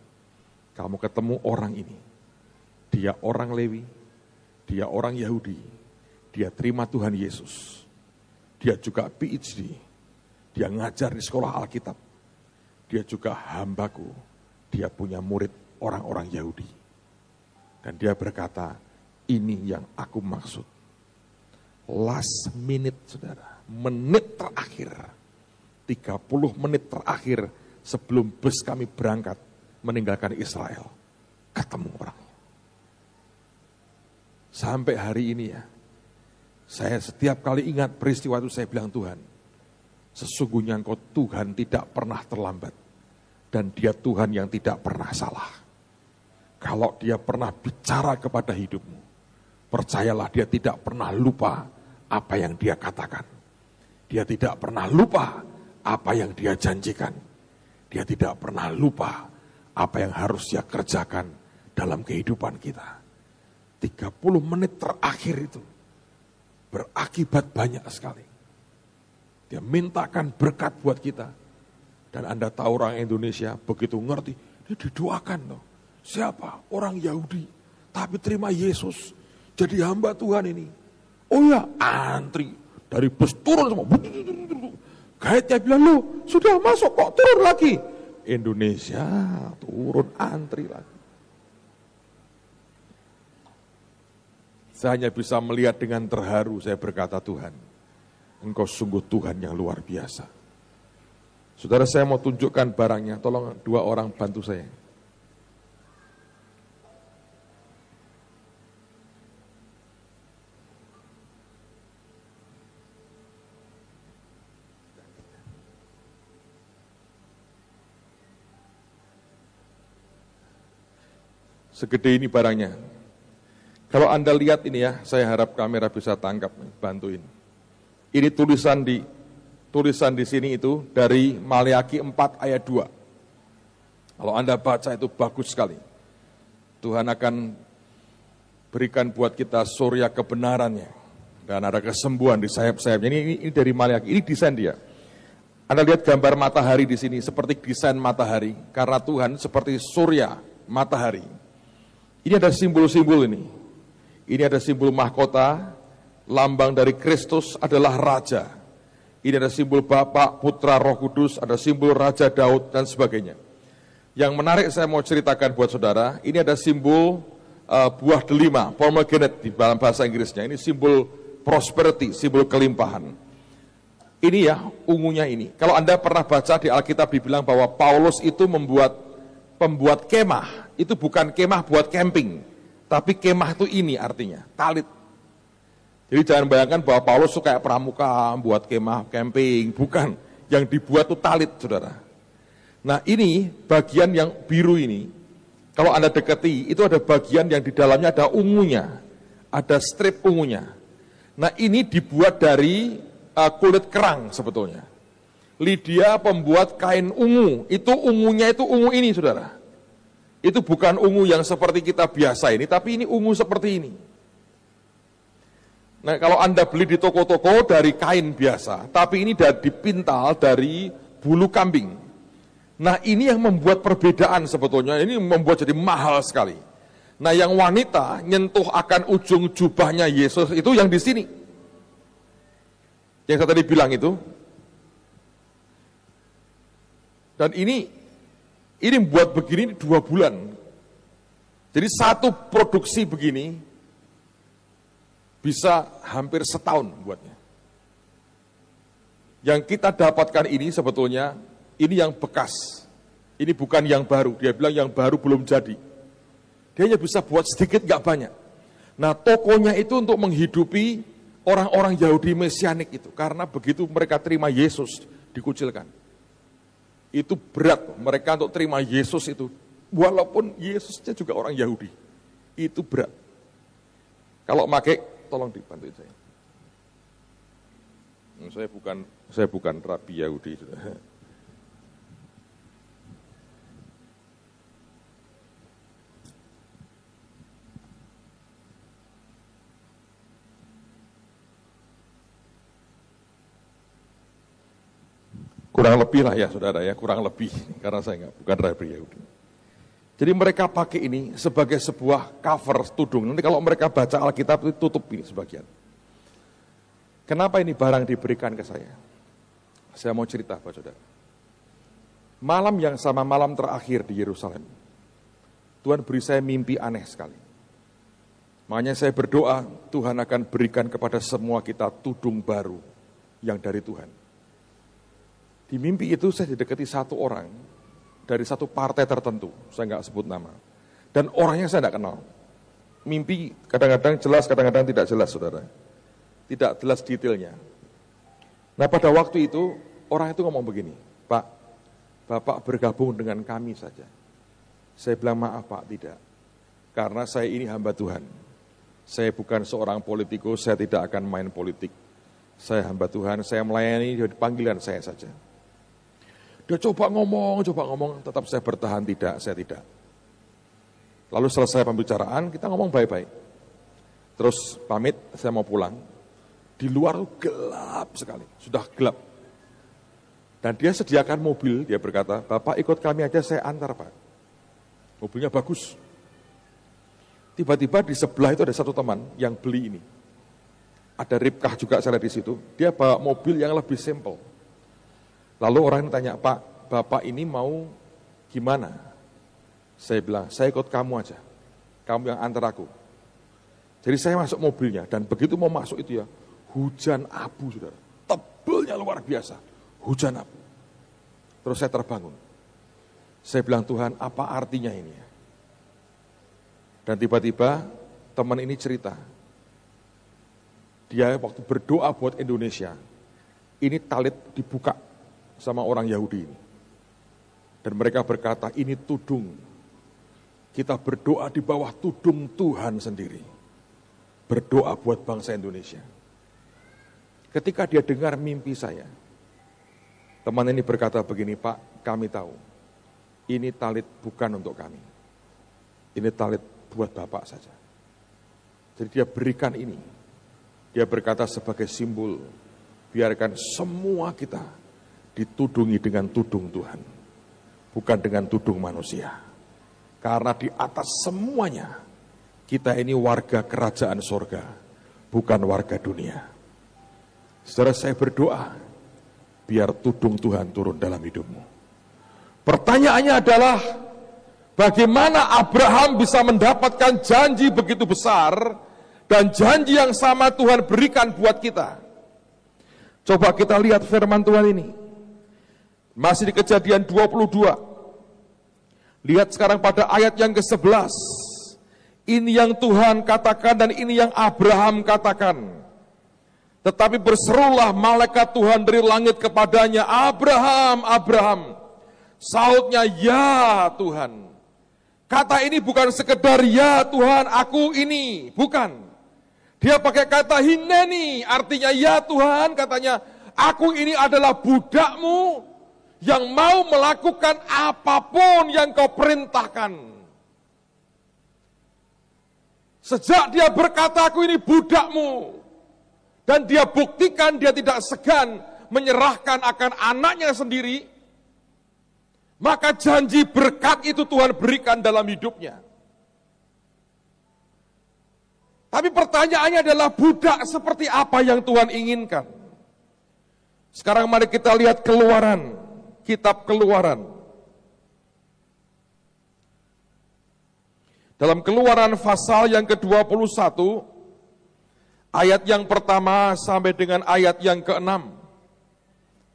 kamu ketemu orang ini. Dia orang Lewi, dia orang Yahudi, dia terima Tuhan Yesus. Dia juga PhD, dia ngajar di sekolah Alkitab. Dia juga hambaku, dia punya murid orang-orang Yahudi. Dan dia berkata, ini yang aku maksud. Last minute, saudara. Menit terakhir, 30 menit terakhir sebelum bus kami berangkat meninggalkan Israel, ketemu orangnya. Sampai hari ini ya, saya setiap kali ingat peristiwa itu saya bilang, Tuhan, sesungguhnya Engkau Tuhan tidak pernah terlambat. Dan dia Tuhan yang tidak pernah salah. Kalau dia pernah bicara kepada hidupmu, percayalah dia tidak pernah lupa apa yang dia katakan. Dia tidak pernah lupa apa yang dia janjikan. Dia tidak pernah lupa apa yang harus dia kerjakan dalam kehidupan kita. 30 menit terakhir itu berakibat banyak sekali. Dia mintakan berkat buat kita. Dan Anda tahu orang Indonesia begitu ngerti, dia didoakan loh. Siapa? Orang Yahudi. Tapi terima Yesus. Jadi hamba Tuhan ini. Oh ya, antri. Dari bus turun semua. Guide-nya bilang, loh sudah masuk kok turun lagi. Indonesia turun antri lagi. Saya hanya bisa melihat dengan terharu, saya berkata, Tuhan, Engkau sungguh Tuhan yang luar biasa. Saudara, saya mau tunjukkan barangnya, tolong 2 orang bantu saya. Segede ini barangnya. Kalau Anda lihat ini ya, saya harap kamera bisa tangkap, bantuin. Ini tulisan di sini itu dari Maleakhi 4 ayat 2. Kalau Anda baca itu bagus sekali. Tuhan akan berikan buat kita surya kebenarannya. Dan ada kesembuhan di sayap-sayapnya. Ini dari Maleakhi, ini desain dia. Anda lihat gambar matahari di sini, seperti desain matahari. Karena Tuhan seperti surya matahari. Ini ada simbol-simbol ini. Ini ada simbol mahkota, lambang dari Kristus adalah Raja. Ini ada simbol Bapa, Putra, Roh Kudus, ada simbol Raja Daud, dan sebagainya. Yang menarik saya mau ceritakan buat saudara, ini ada simbol buah delima, pomegranate di dalam bahasa Inggrisnya. Ini simbol prosperity, simbol kelimpahan. Ini ya, ungunya ini. Kalau Anda pernah baca di Alkitab dibilang bahwa Paulus itu pembuat kemah. Itu bukan kemah buat camping, tapi kemah itu ini artinya, talit. Jadi jangan bayangkan bahwa Paulus itu kayak pramuka, buat kemah, camping. Bukan, yang dibuat itu talit, saudara. Nah ini, bagian yang biru ini, kalau Anda dekati, itu ada bagian yang di dalamnya ada ungunya. Ada strip ungunya. Nah ini dibuat dari kulit kerang sebetulnya. Lydia pembuat kain ungu, itu ungunya itu ungu ini, saudara. Itu bukan ungu yang seperti kita biasa ini, tapi ini ungu seperti ini. Nah kalau Anda beli di toko-toko dari kain biasa, tapi ini dipintal dari bulu kambing. Nah ini yang membuat perbedaan sebetulnya, ini membuat jadi mahal sekali. Nah yang wanita nyentuh akan ujung jubahnya Yesus itu yang di sini. Yang saya tadi bilang itu. Dan ini buat begini 2 bulan. Jadi satu produksi begini, bisa hampir setahun buatnya. Yang kita dapatkan ini sebetulnya, ini yang bekas. Ini bukan yang baru. Dia bilang yang baru belum jadi. Dia hanya bisa buat sedikit, nggak banyak. Nah tokonya itu untuk menghidupi orang-orang Yahudi Mesianik itu. Karena begitu mereka terima Yesus, dikucilkan. Itu berat mereka untuk terima Yesus itu. Walaupun Yesusnya juga orang Yahudi. Itu berat. Kalau pakai, tolong dibantuin saya. Saya bukan rabi Yahudi. Kurang lebih lah ya saudara ya, kurang lebih. Karena saya bukan rabi Yahudi. Jadi mereka pakai ini sebagai sebuah cover tudung. Nanti kalau mereka baca Alkitab itu tutup ini sebagian. Kenapa ini barang diberikan ke saya? Saya mau cerita Pak Saudara. Malam yang sama malam terakhir di Yerusalem, Tuhan beri saya mimpi aneh sekali. Makanya saya berdoa, Tuhan akan berikan kepada semua kita tudung baru yang dari Tuhan. Di mimpi itu saya didekati satu orang, dari satu partai tertentu, saya nggak sebut nama. Dan orangnya saya nggak kenal. Mimpi kadang-kadang jelas, kadang-kadang tidak jelas, saudara. Tidak jelas detailnya. Nah pada waktu itu, orang itu ngomong begini, Pak, Bapak bergabung dengan kami saja. Saya bilang, maaf Pak, tidak. Karena saya ini hamba Tuhan. Saya bukan seorang politikus, saya tidak akan main politik. Saya hamba Tuhan, saya melayani panggilan saya saja. Dia coba ngomong, tetap saya bertahan, saya tidak. Lalu selesai pembicaraan, kita ngomong baik-baik. Terus pamit, saya mau pulang. Di luar gelap sekali, sudah gelap. Dan dia sediakan mobil, dia berkata, Bapak ikut kami aja, saya antar Pak. Mobilnya bagus. Tiba-tiba di sebelah itu ada satu teman yang beli ini. Ada Ribkah juga saya lihat di situ. Dia bawa mobil yang lebih simple. Lalu orang ini tanya, Pak, Bapak ini mau gimana? Saya bilang, saya ikut kamu aja. Kamu yang antar aku. Jadi saya masuk mobilnya, dan begitu mau masuk itu ya, hujan abu, saudara. Tebelnya luar biasa. Hujan abu. Terus saya terbangun. Saya bilang, Tuhan, apa artinya ini? Dan tiba-tiba teman ini cerita. Dia waktu berdoa buat Indonesia, ini talit dibuka sama orang Yahudi ini. Dan mereka berkata, ini tudung. Kita berdoa di bawah tudung Tuhan sendiri. Berdoa buat bangsa Indonesia. Ketika dia dengar mimpi saya, teman ini berkata begini, Pak, kami tahu, ini talit bukan untuk kami. Ini talit buat Bapak saja. Jadi dia berikan ini. Dia berkata sebagai simbol, biarkan semua kita ditudungi dengan tudung Tuhan. Bukan dengan tudung manusia. Karena di atas semuanya, kita ini warga kerajaan sorga, bukan warga dunia. Saudara, saya berdoa, biar tudung Tuhan turun dalam hidupmu. Pertanyaannya adalah, bagaimana Abraham bisa mendapatkan janji begitu besar, dan janji yang sama Tuhan berikan buat kita? Coba kita lihat firman Tuhan ini. Masih di Kejadian 22. Lihat sekarang pada ayat yang ke-11. Ini yang Tuhan katakan dan ini yang Abraham katakan. Tetapi berserulah malaikat Tuhan dari langit kepadanya, Abraham, Abraham. Sautnya, ya Tuhan. Kata ini bukan sekedar ya Tuhan, aku ini. Bukan. Dia pakai kata hineni, artinya ya Tuhan, katanya, aku ini adalah budakmu yang mau melakukan apapun yang kau perintahkan. Sejak dia berkata, aku ini budakmu. Dan dia buktikan dia tidak segan menyerahkan akan anaknya sendiri. Maka janji berkat itu Tuhan berikan dalam hidupnya. Tapi pertanyaannya adalah budak seperti apa yang Tuhan inginkan. Sekarang mari kita lihat Keluaran, kitab Keluaran. Dalam Keluaran pasal yang ke-21, ayat yang pertama sampai dengan ayat yang ke-6.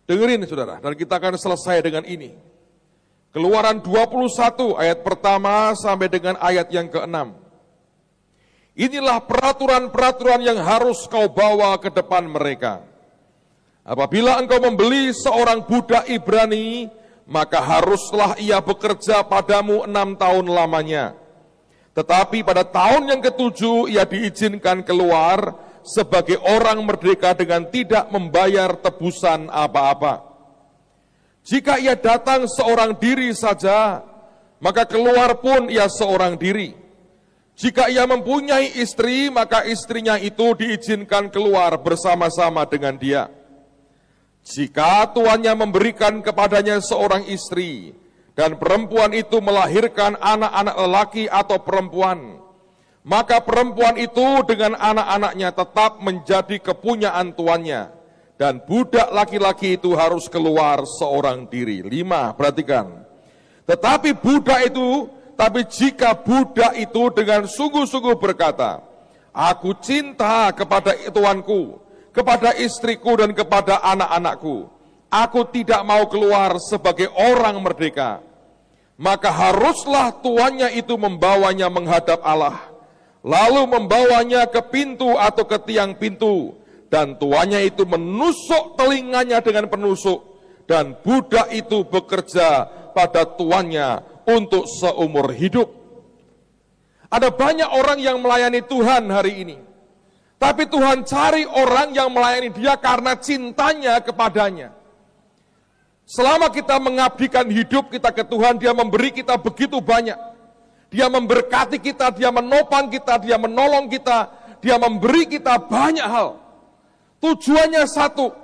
Dengerin saudara, dan kita akan selesai dengan ini. Keluaran 21 ayat pertama sampai dengan ayat yang ke-6. Inilah peraturan-peraturan yang harus kau bawa ke depan mereka. Apabila engkau membeli seorang budak Ibrani, maka haruslah ia bekerja padamu 6 tahun lamanya. Tetapi pada tahun yang ke-7 ia diizinkan keluar sebagai orang merdeka dengan tidak membayar tebusan apa-apa. Jika ia datang seorang diri saja, maka keluar pun ia seorang diri. Jika ia mempunyai istri, maka istrinya itu diizinkan keluar bersama-sama dengan dia. Jika tuannya memberikan kepadanya seorang istri, dan perempuan itu melahirkan anak-anak lelaki atau perempuan, maka perempuan itu dengan anak-anaknya tetap menjadi kepunyaan tuannya, dan budak laki-laki itu harus keluar seorang diri. 5, perhatikan. Tapi jika budak itu dengan sungguh-sungguh berkata, aku cinta kepada tuanku, kepada istriku dan kepada anak-anakku, aku tidak mau keluar sebagai orang merdeka, maka haruslah tuannya itu membawanya menghadap Allah, lalu membawanya ke pintu atau ke tiang pintu, dan tuannya itu menusuk telinganya dengan penusuk, dan budak itu bekerja pada tuannya untuk seumur hidup. Ada banyak orang yang melayani Tuhan hari ini, tapi Tuhan cari orang yang melayani Dia karena cintanya kepadanya. Selama kita mengabdikan hidup kita ke Tuhan, Dia memberi kita begitu banyak. Dia memberkati kita, Dia menopang kita, Dia menolong kita, Dia memberi kita banyak hal. Tujuannya satu,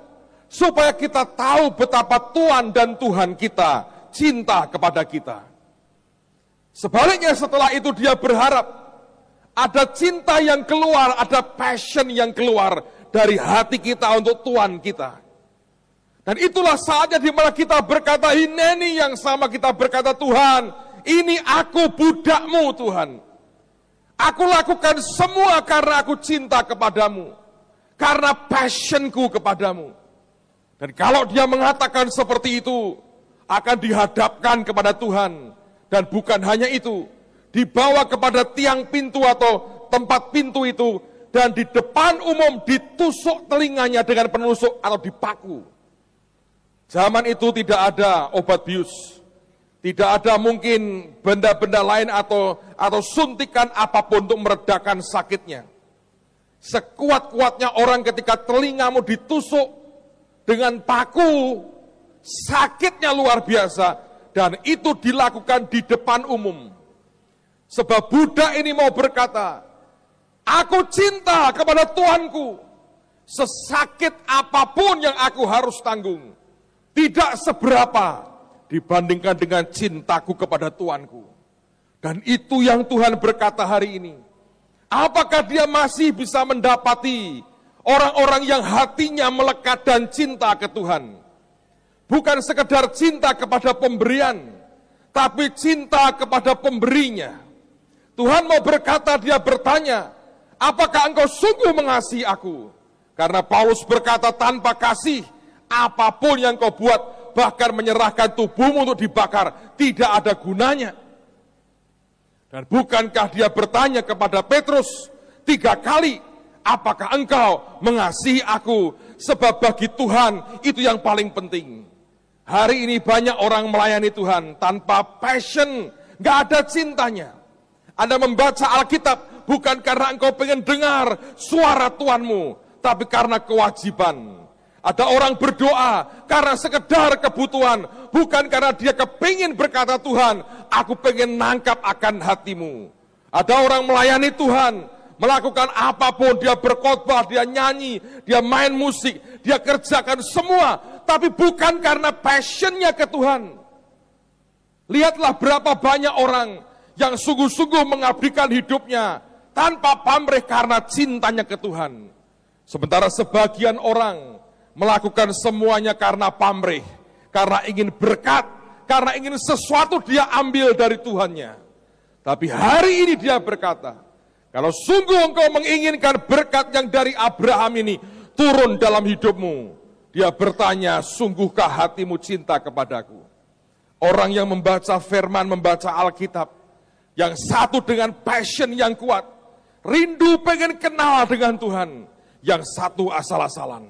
supaya kita tahu betapa Tuhan dan Tuhan kita cinta kepada kita. Sebaliknya setelah itu Dia berharap ada cinta yang keluar, ada passion yang keluar dari hati kita untuk Tuhan kita. Dan itulah saatnya di mana kita berkata, ini yang sama kita berkata, Tuhan, ini aku budakmu Tuhan. Aku lakukan semua karena aku cinta kepadamu, karena passionku kepadamu. Dan kalau dia mengatakan seperti itu, akan dihadapkan kepada Tuhan. Dan bukan hanya itu, dibawa kepada tiang pintu atau tempat pintu itu, dan di depan umum ditusuk telinganya dengan penusuk atau dipaku. Zaman itu tidak ada obat bius, tidak ada mungkin benda-benda lain atau suntikan apapun untuk meredakan sakitnya. Sekuat-kuatnya orang ketika telingamu ditusuk dengan paku, sakitnya luar biasa. Dan itu dilakukan di depan umum. Sebab budak ini mau berkata, aku cinta kepada Tuanku. Sesakit apapun yang aku harus tanggung, tidak seberapa dibandingkan dengan cintaku kepada Tuanku. Dan itu yang Tuhan berkata hari ini. Apakah dia masih bisa mendapati orang-orang yang hatinya melekat dan cinta ke Tuhan? Bukan sekedar cinta kepada pemberian, tapi cinta kepada pemberinya. Tuhan mau berkata, dia bertanya, apakah engkau sungguh mengasihi aku? Karena Paulus berkata, tanpa kasih, apapun yang kau buat, bahkan menyerahkan tubuhmu untuk dibakar, tidak ada gunanya. Dan bukankah dia bertanya kepada Petrus 3 kali, apakah engkau mengasihi aku? Sebab bagi Tuhan itu yang paling penting. Hari ini banyak orang melayani Tuhan tanpa passion, gak ada cintanya. Anda membaca Alkitab bukan karena engkau pengen dengar suara Tuhanmu, tapi karena kewajiban. Ada orang berdoa karena sekedar kebutuhan, bukan karena dia kepingin berkata, Tuhan, aku pengen nangkap akan hatimu. Ada orang melayani Tuhan, melakukan apapun, dia berkhotbah, dia nyanyi, dia main musik, dia kerjakan semua, tapi bukan karena passionnya ke Tuhan. Lihatlah berapa banyak orang yang sungguh-sungguh mengabdikan hidupnya tanpa pamrih karena cintanya ke Tuhan. Sementara sebagian orang melakukan semuanya karena pamrih, karena ingin berkat, karena ingin sesuatu dia ambil dari Tuhannya. Tapi hari ini dia berkata, kalau sungguh engkau menginginkan berkat yang dari Abraham ini turun dalam hidupmu, dia bertanya, sungguhkah hatimu cinta kepadaku? Orang yang membaca firman, membaca Alkitab, yang satu dengan passion yang kuat, rindu pengen kenal dengan Tuhan, yang satu asal-asalan.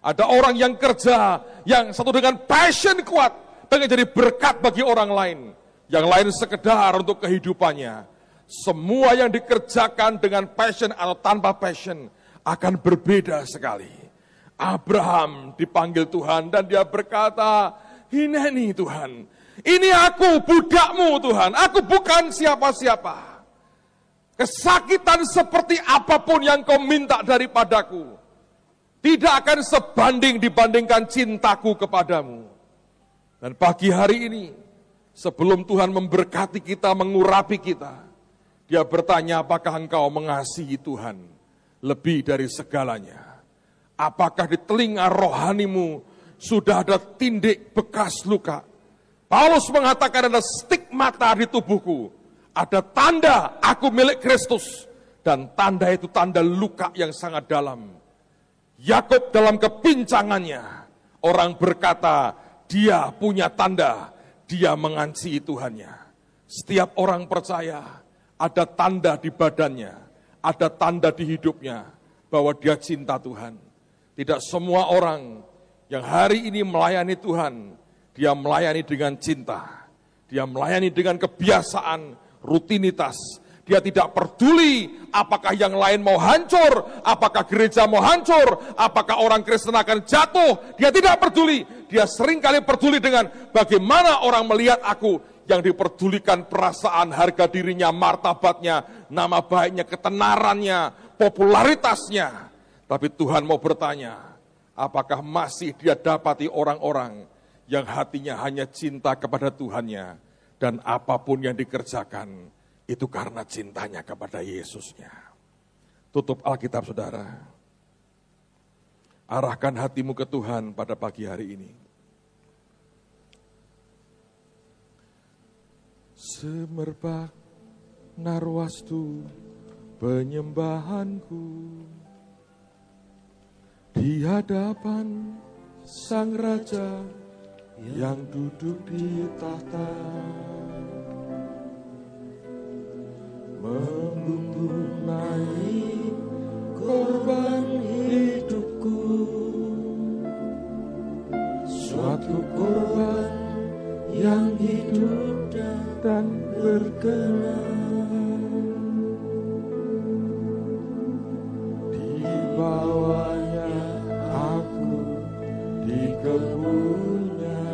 Ada orang yang kerja, yang satu dengan passion kuat, pengen jadi berkat bagi orang lain, yang lain sekedar untuk kehidupannya. Semua yang dikerjakan dengan passion atau tanpa passion akan berbeda sekali. Abraham dipanggil Tuhan dan dia berkata, Hineni Tuhan, ini aku budakmu Tuhan, aku bukan siapa-siapa. Kesakitan seperti apapun yang kau minta daripadaku, tidak akan sebanding dibandingkan cintaku kepadamu. Dan pagi hari ini, sebelum Tuhan memberkati kita, mengurapi kita, dia bertanya, apakah engkau mengasihi Tuhan lebih dari segalanya? Apakah di telinga rohanimu sudah ada tindik bekas luka? Paulus mengatakan ada stigmata di tubuhku, ada tanda aku milik Kristus, dan tanda itu tanda luka yang sangat dalam. Yakub dalam kepincangannya, orang berkata, dia punya tanda, dia mengasihi Tuhannya. Setiap orang percaya, ada tanda di badannya, ada tanda di hidupnya, bahwa dia cinta Tuhan. Tidak semua orang yang hari ini melayani Tuhan, dia melayani dengan cinta, dia melayani dengan kebiasaan, rutinitas. Dia tidak peduli apakah yang lain mau hancur, apakah gereja mau hancur, apakah orang Kristen akan jatuh. Dia tidak peduli. Dia seringkali peduli dengan bagaimana orang melihat aku. Yang diperdulikan perasaan, harga dirinya, martabatnya, nama baiknya, ketenarannya, popularitasnya. Tapi Tuhan mau bertanya, apakah masih dia dapati orang-orang yang hatinya hanya cinta kepada Tuhannya, dan apapun yang dikerjakan, itu karena cintanya kepada Yesusnya. Tutup Alkitab, saudara. Arahkan hatimu ke Tuhan pada pagi hari ini. Semerbak narwastu penyembahanku di hadapan Sang Raja yang duduk di tahta. Membumbunai korban hidupku, suatu korban yang hidup dan berkenan. Dibawanya aku di kebunnya,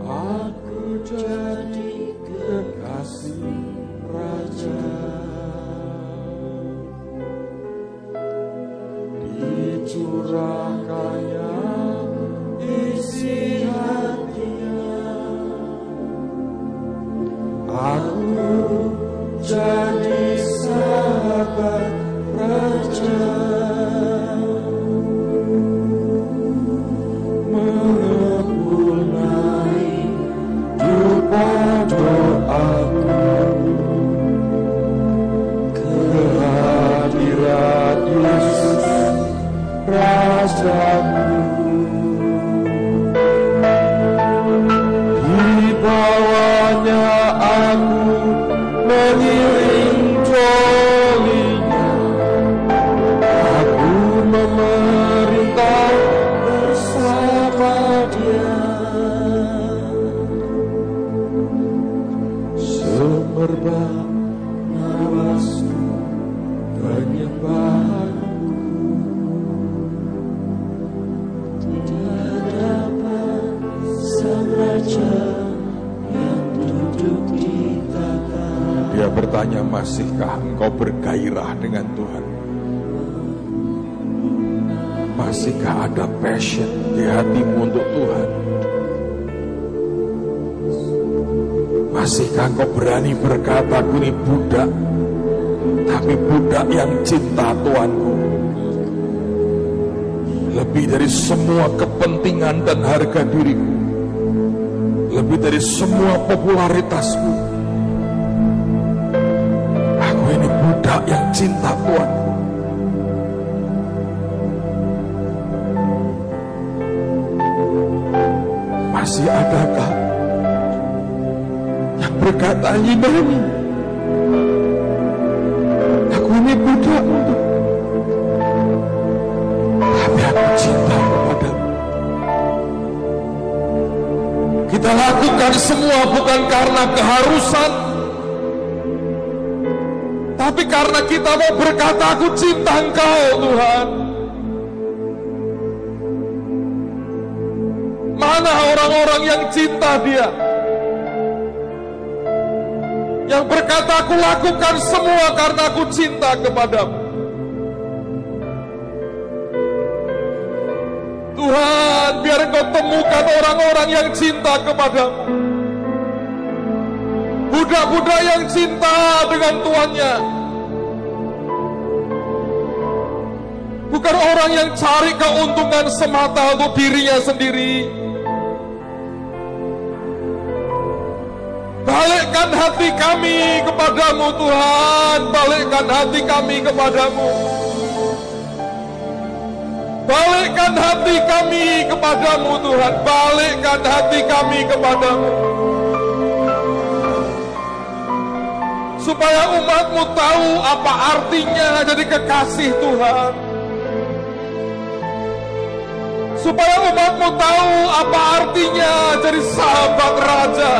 aku jadi kekasih Raja. Dicurahkannya isi hatinya, aku jadi sahabat Raja. Mengempunai duka doaku, kehadiran Yesus Rajaku. Dibawanya aku mengiring jolinya, aku memerintah bersama Dia. Semerbak nawastu penyembahanku di hadapan Sang Raja yang duduk di tahta. Dia bertanya, masihkah engkau bergairah dengan Tuhan? Masihkah ada passion di hatimu untuk Tuhan? Masihkah engkau berani berkata, aku ini budak, tapi budak yang cinta Tuanku. Lebih dari semua kepentingan dan harga diriku, lebih dari semua popularitasku, aku ini budak yang cinta Tuanku. Masih adakah yang berkata, Yunani, aku ini budak untuk, tapi aku cinta kepadamu. Kita lakukan semua bukan karena keharusan, tapi karena kita mau berkata, aku cinta Engkau Tuhan. Mana orang-orang yang cinta Dia, yang berkata, aku lakukan semua karena aku cinta kepadamu. Tuhan, biar Engkau temukan orang-orang yang cinta kepadamu, budak-budak yang cinta dengan tuannya, bukan orang yang cari keuntungan semata untuk dirinya sendiri. Balikkan hati kami kepadamu Tuhan, balikkan hati kami kepadamu, balikkan hati kami kepadamu Tuhan, balikkan hati kami kepadamu, supaya umatmu tahu apa artinya jadi kekasih Tuhan, supaya umatmu tahu apa artinya jadi sahabat raja.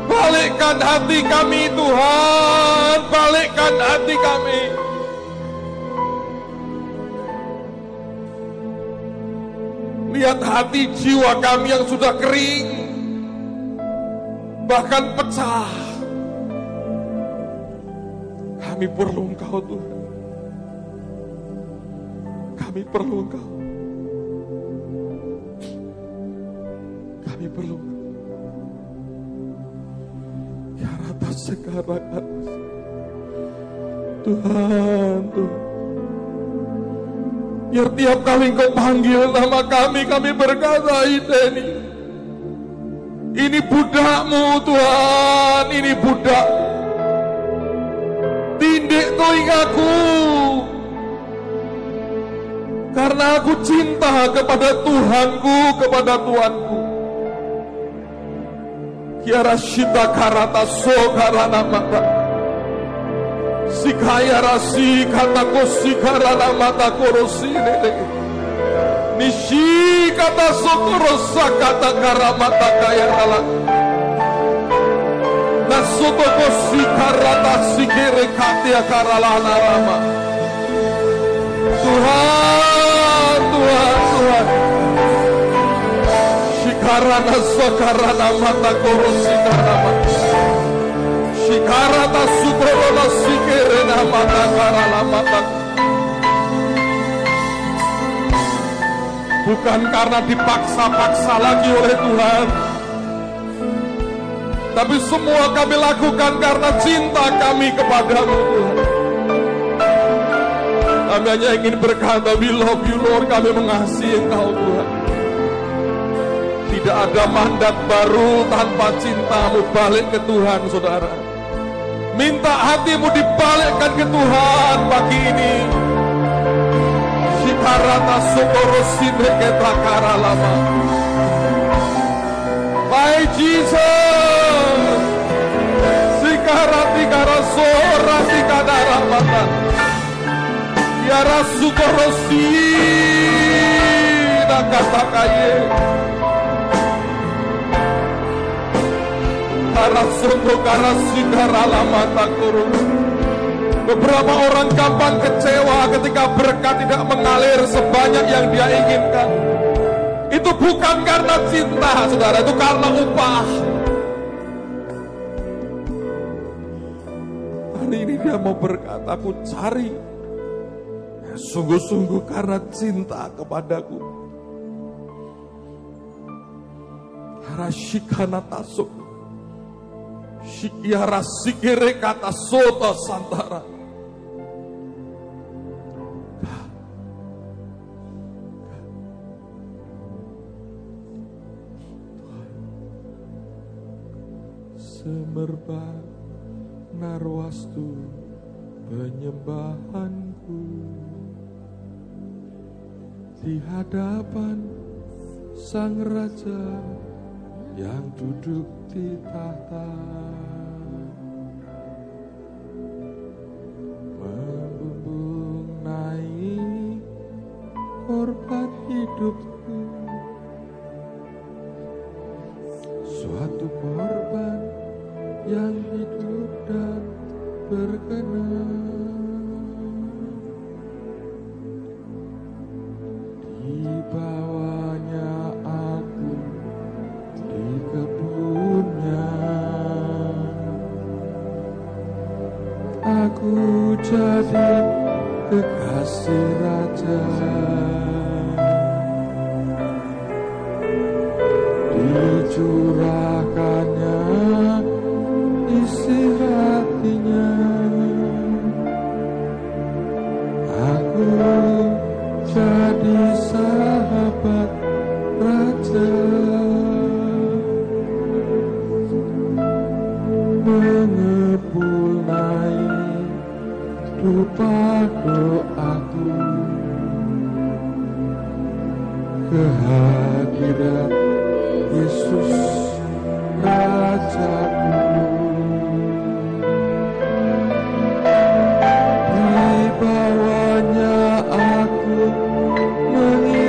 Balikkan hati kami Tuhan, balikkan hati kami. Lihat hati jiwa kami yang sudah kering, bahkan pecah. Kami perlu Engkau Tuhan. Kami perlu Engkau. Kami perlu Engkau. Ya rata sekarang Tuhan, Tuhan. Biar tiap kali Engkau panggil nama kami berkata, ini budakmu Tuhan, ini budak. Tindik telingaku, karena aku cinta kepada Tuhanku, kepada Tuhanku. Kiara shita karata so karana mata, sikaya rasi kata kosi karana mata korosi nene, nishi kata sokorosa kata karamata kaya rala. Nasoto kosi karata sikere katia karalana rama. Tuhan, Tuhan, Tuhan. Shikarana sokarana mata korosi karama. Shikarata sukorona sikere mata karala mata. Bukan karena dipaksa-paksa lagi oleh Tuhan, tapi semua kami lakukan karena cinta kami kepadamu Tuhan. Kami hanya ingin berkata, we love you Lord, kami mengasihi Engkau Tuhan. Tidak ada mandat baru tanpa cintamu. Balik ke Tuhan saudara. Minta hatimu dibalikkan ke Tuhan pagi ini. Shikarata sokorosi neketa karalama. By Jesus, sikarati karasorati kadaramata, yara sukorosi nakatakaye, karasoto karasi karalamata kurung. Beberapa orang gampang kecewa ketika berkat tidak mengalir sebanyak yang dia inginkan. Itu bukan karena cinta, saudara, itu karena upah. Hari ini dia mau berkata, aku cari sungguh-sungguh karena cinta kepadaku. Harashikana tasuk, shikiara sikire kata soto santara. Semerbak narwastu penyembahanku di hadapan Sang Raja yang duduk di tahta, membumbung naik korban hidupku, suatu korban yang hidup dan berkenan. Dibawanya aku di kebunnya, aku jadi kekasih raja. Dicurahkannya isi hatinya, aku jadi sahabat raja. Mengepul naik dupa doaku, kehadiran Yesus Rajaku. Dibawanya aku mengingat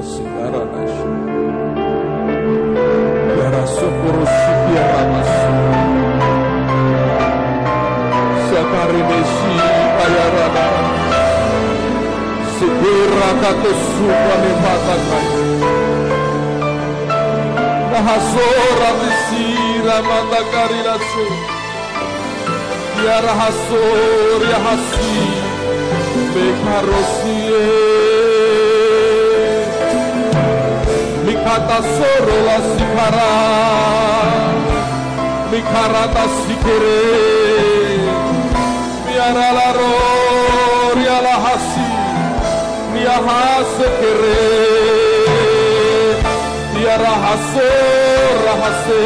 Masigara Nasha Yara Sukuru Sikiara Masu Sakari Meshi Ayarana Segera kata Supane Matakan Nahasora Misira Matakari Nasu Yara Hasor Yahasi Mekarosie Mikata Soro La Sikara Mikarata Sikere Miara La Roria La Hasi Miahase Kere Miara Hasor Rahase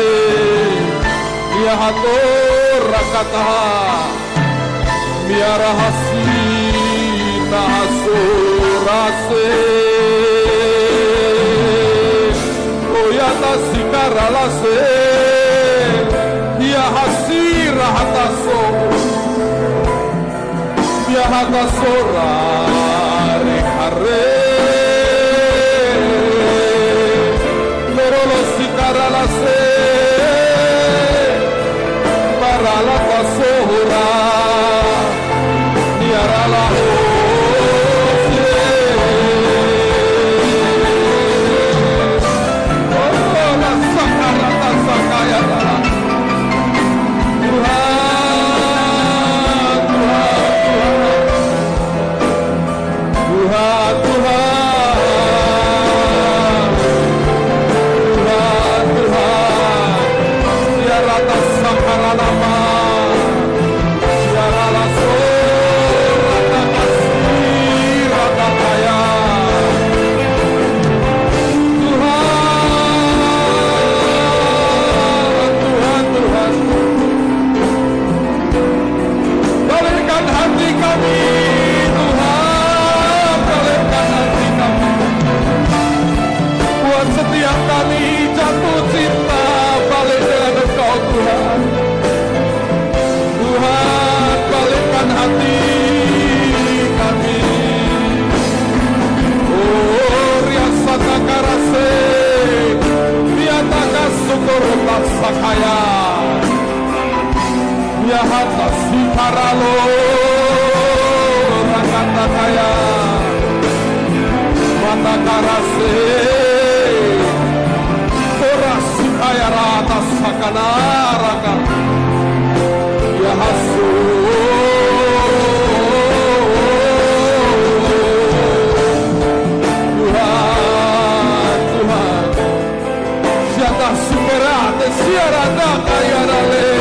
Miahator Rakata Miara Hasi Nahasurase Oyata Sikaralase Ia Hasira Hataso Ia Hatasora Rekare Merolo Sikaralase Marala Tasora Niarala Sakaya ya hata sikaralo rakata kaya mata karase ora sikaya rata sakana raka ya hasu Tuhan Siata superate siarada kaya rale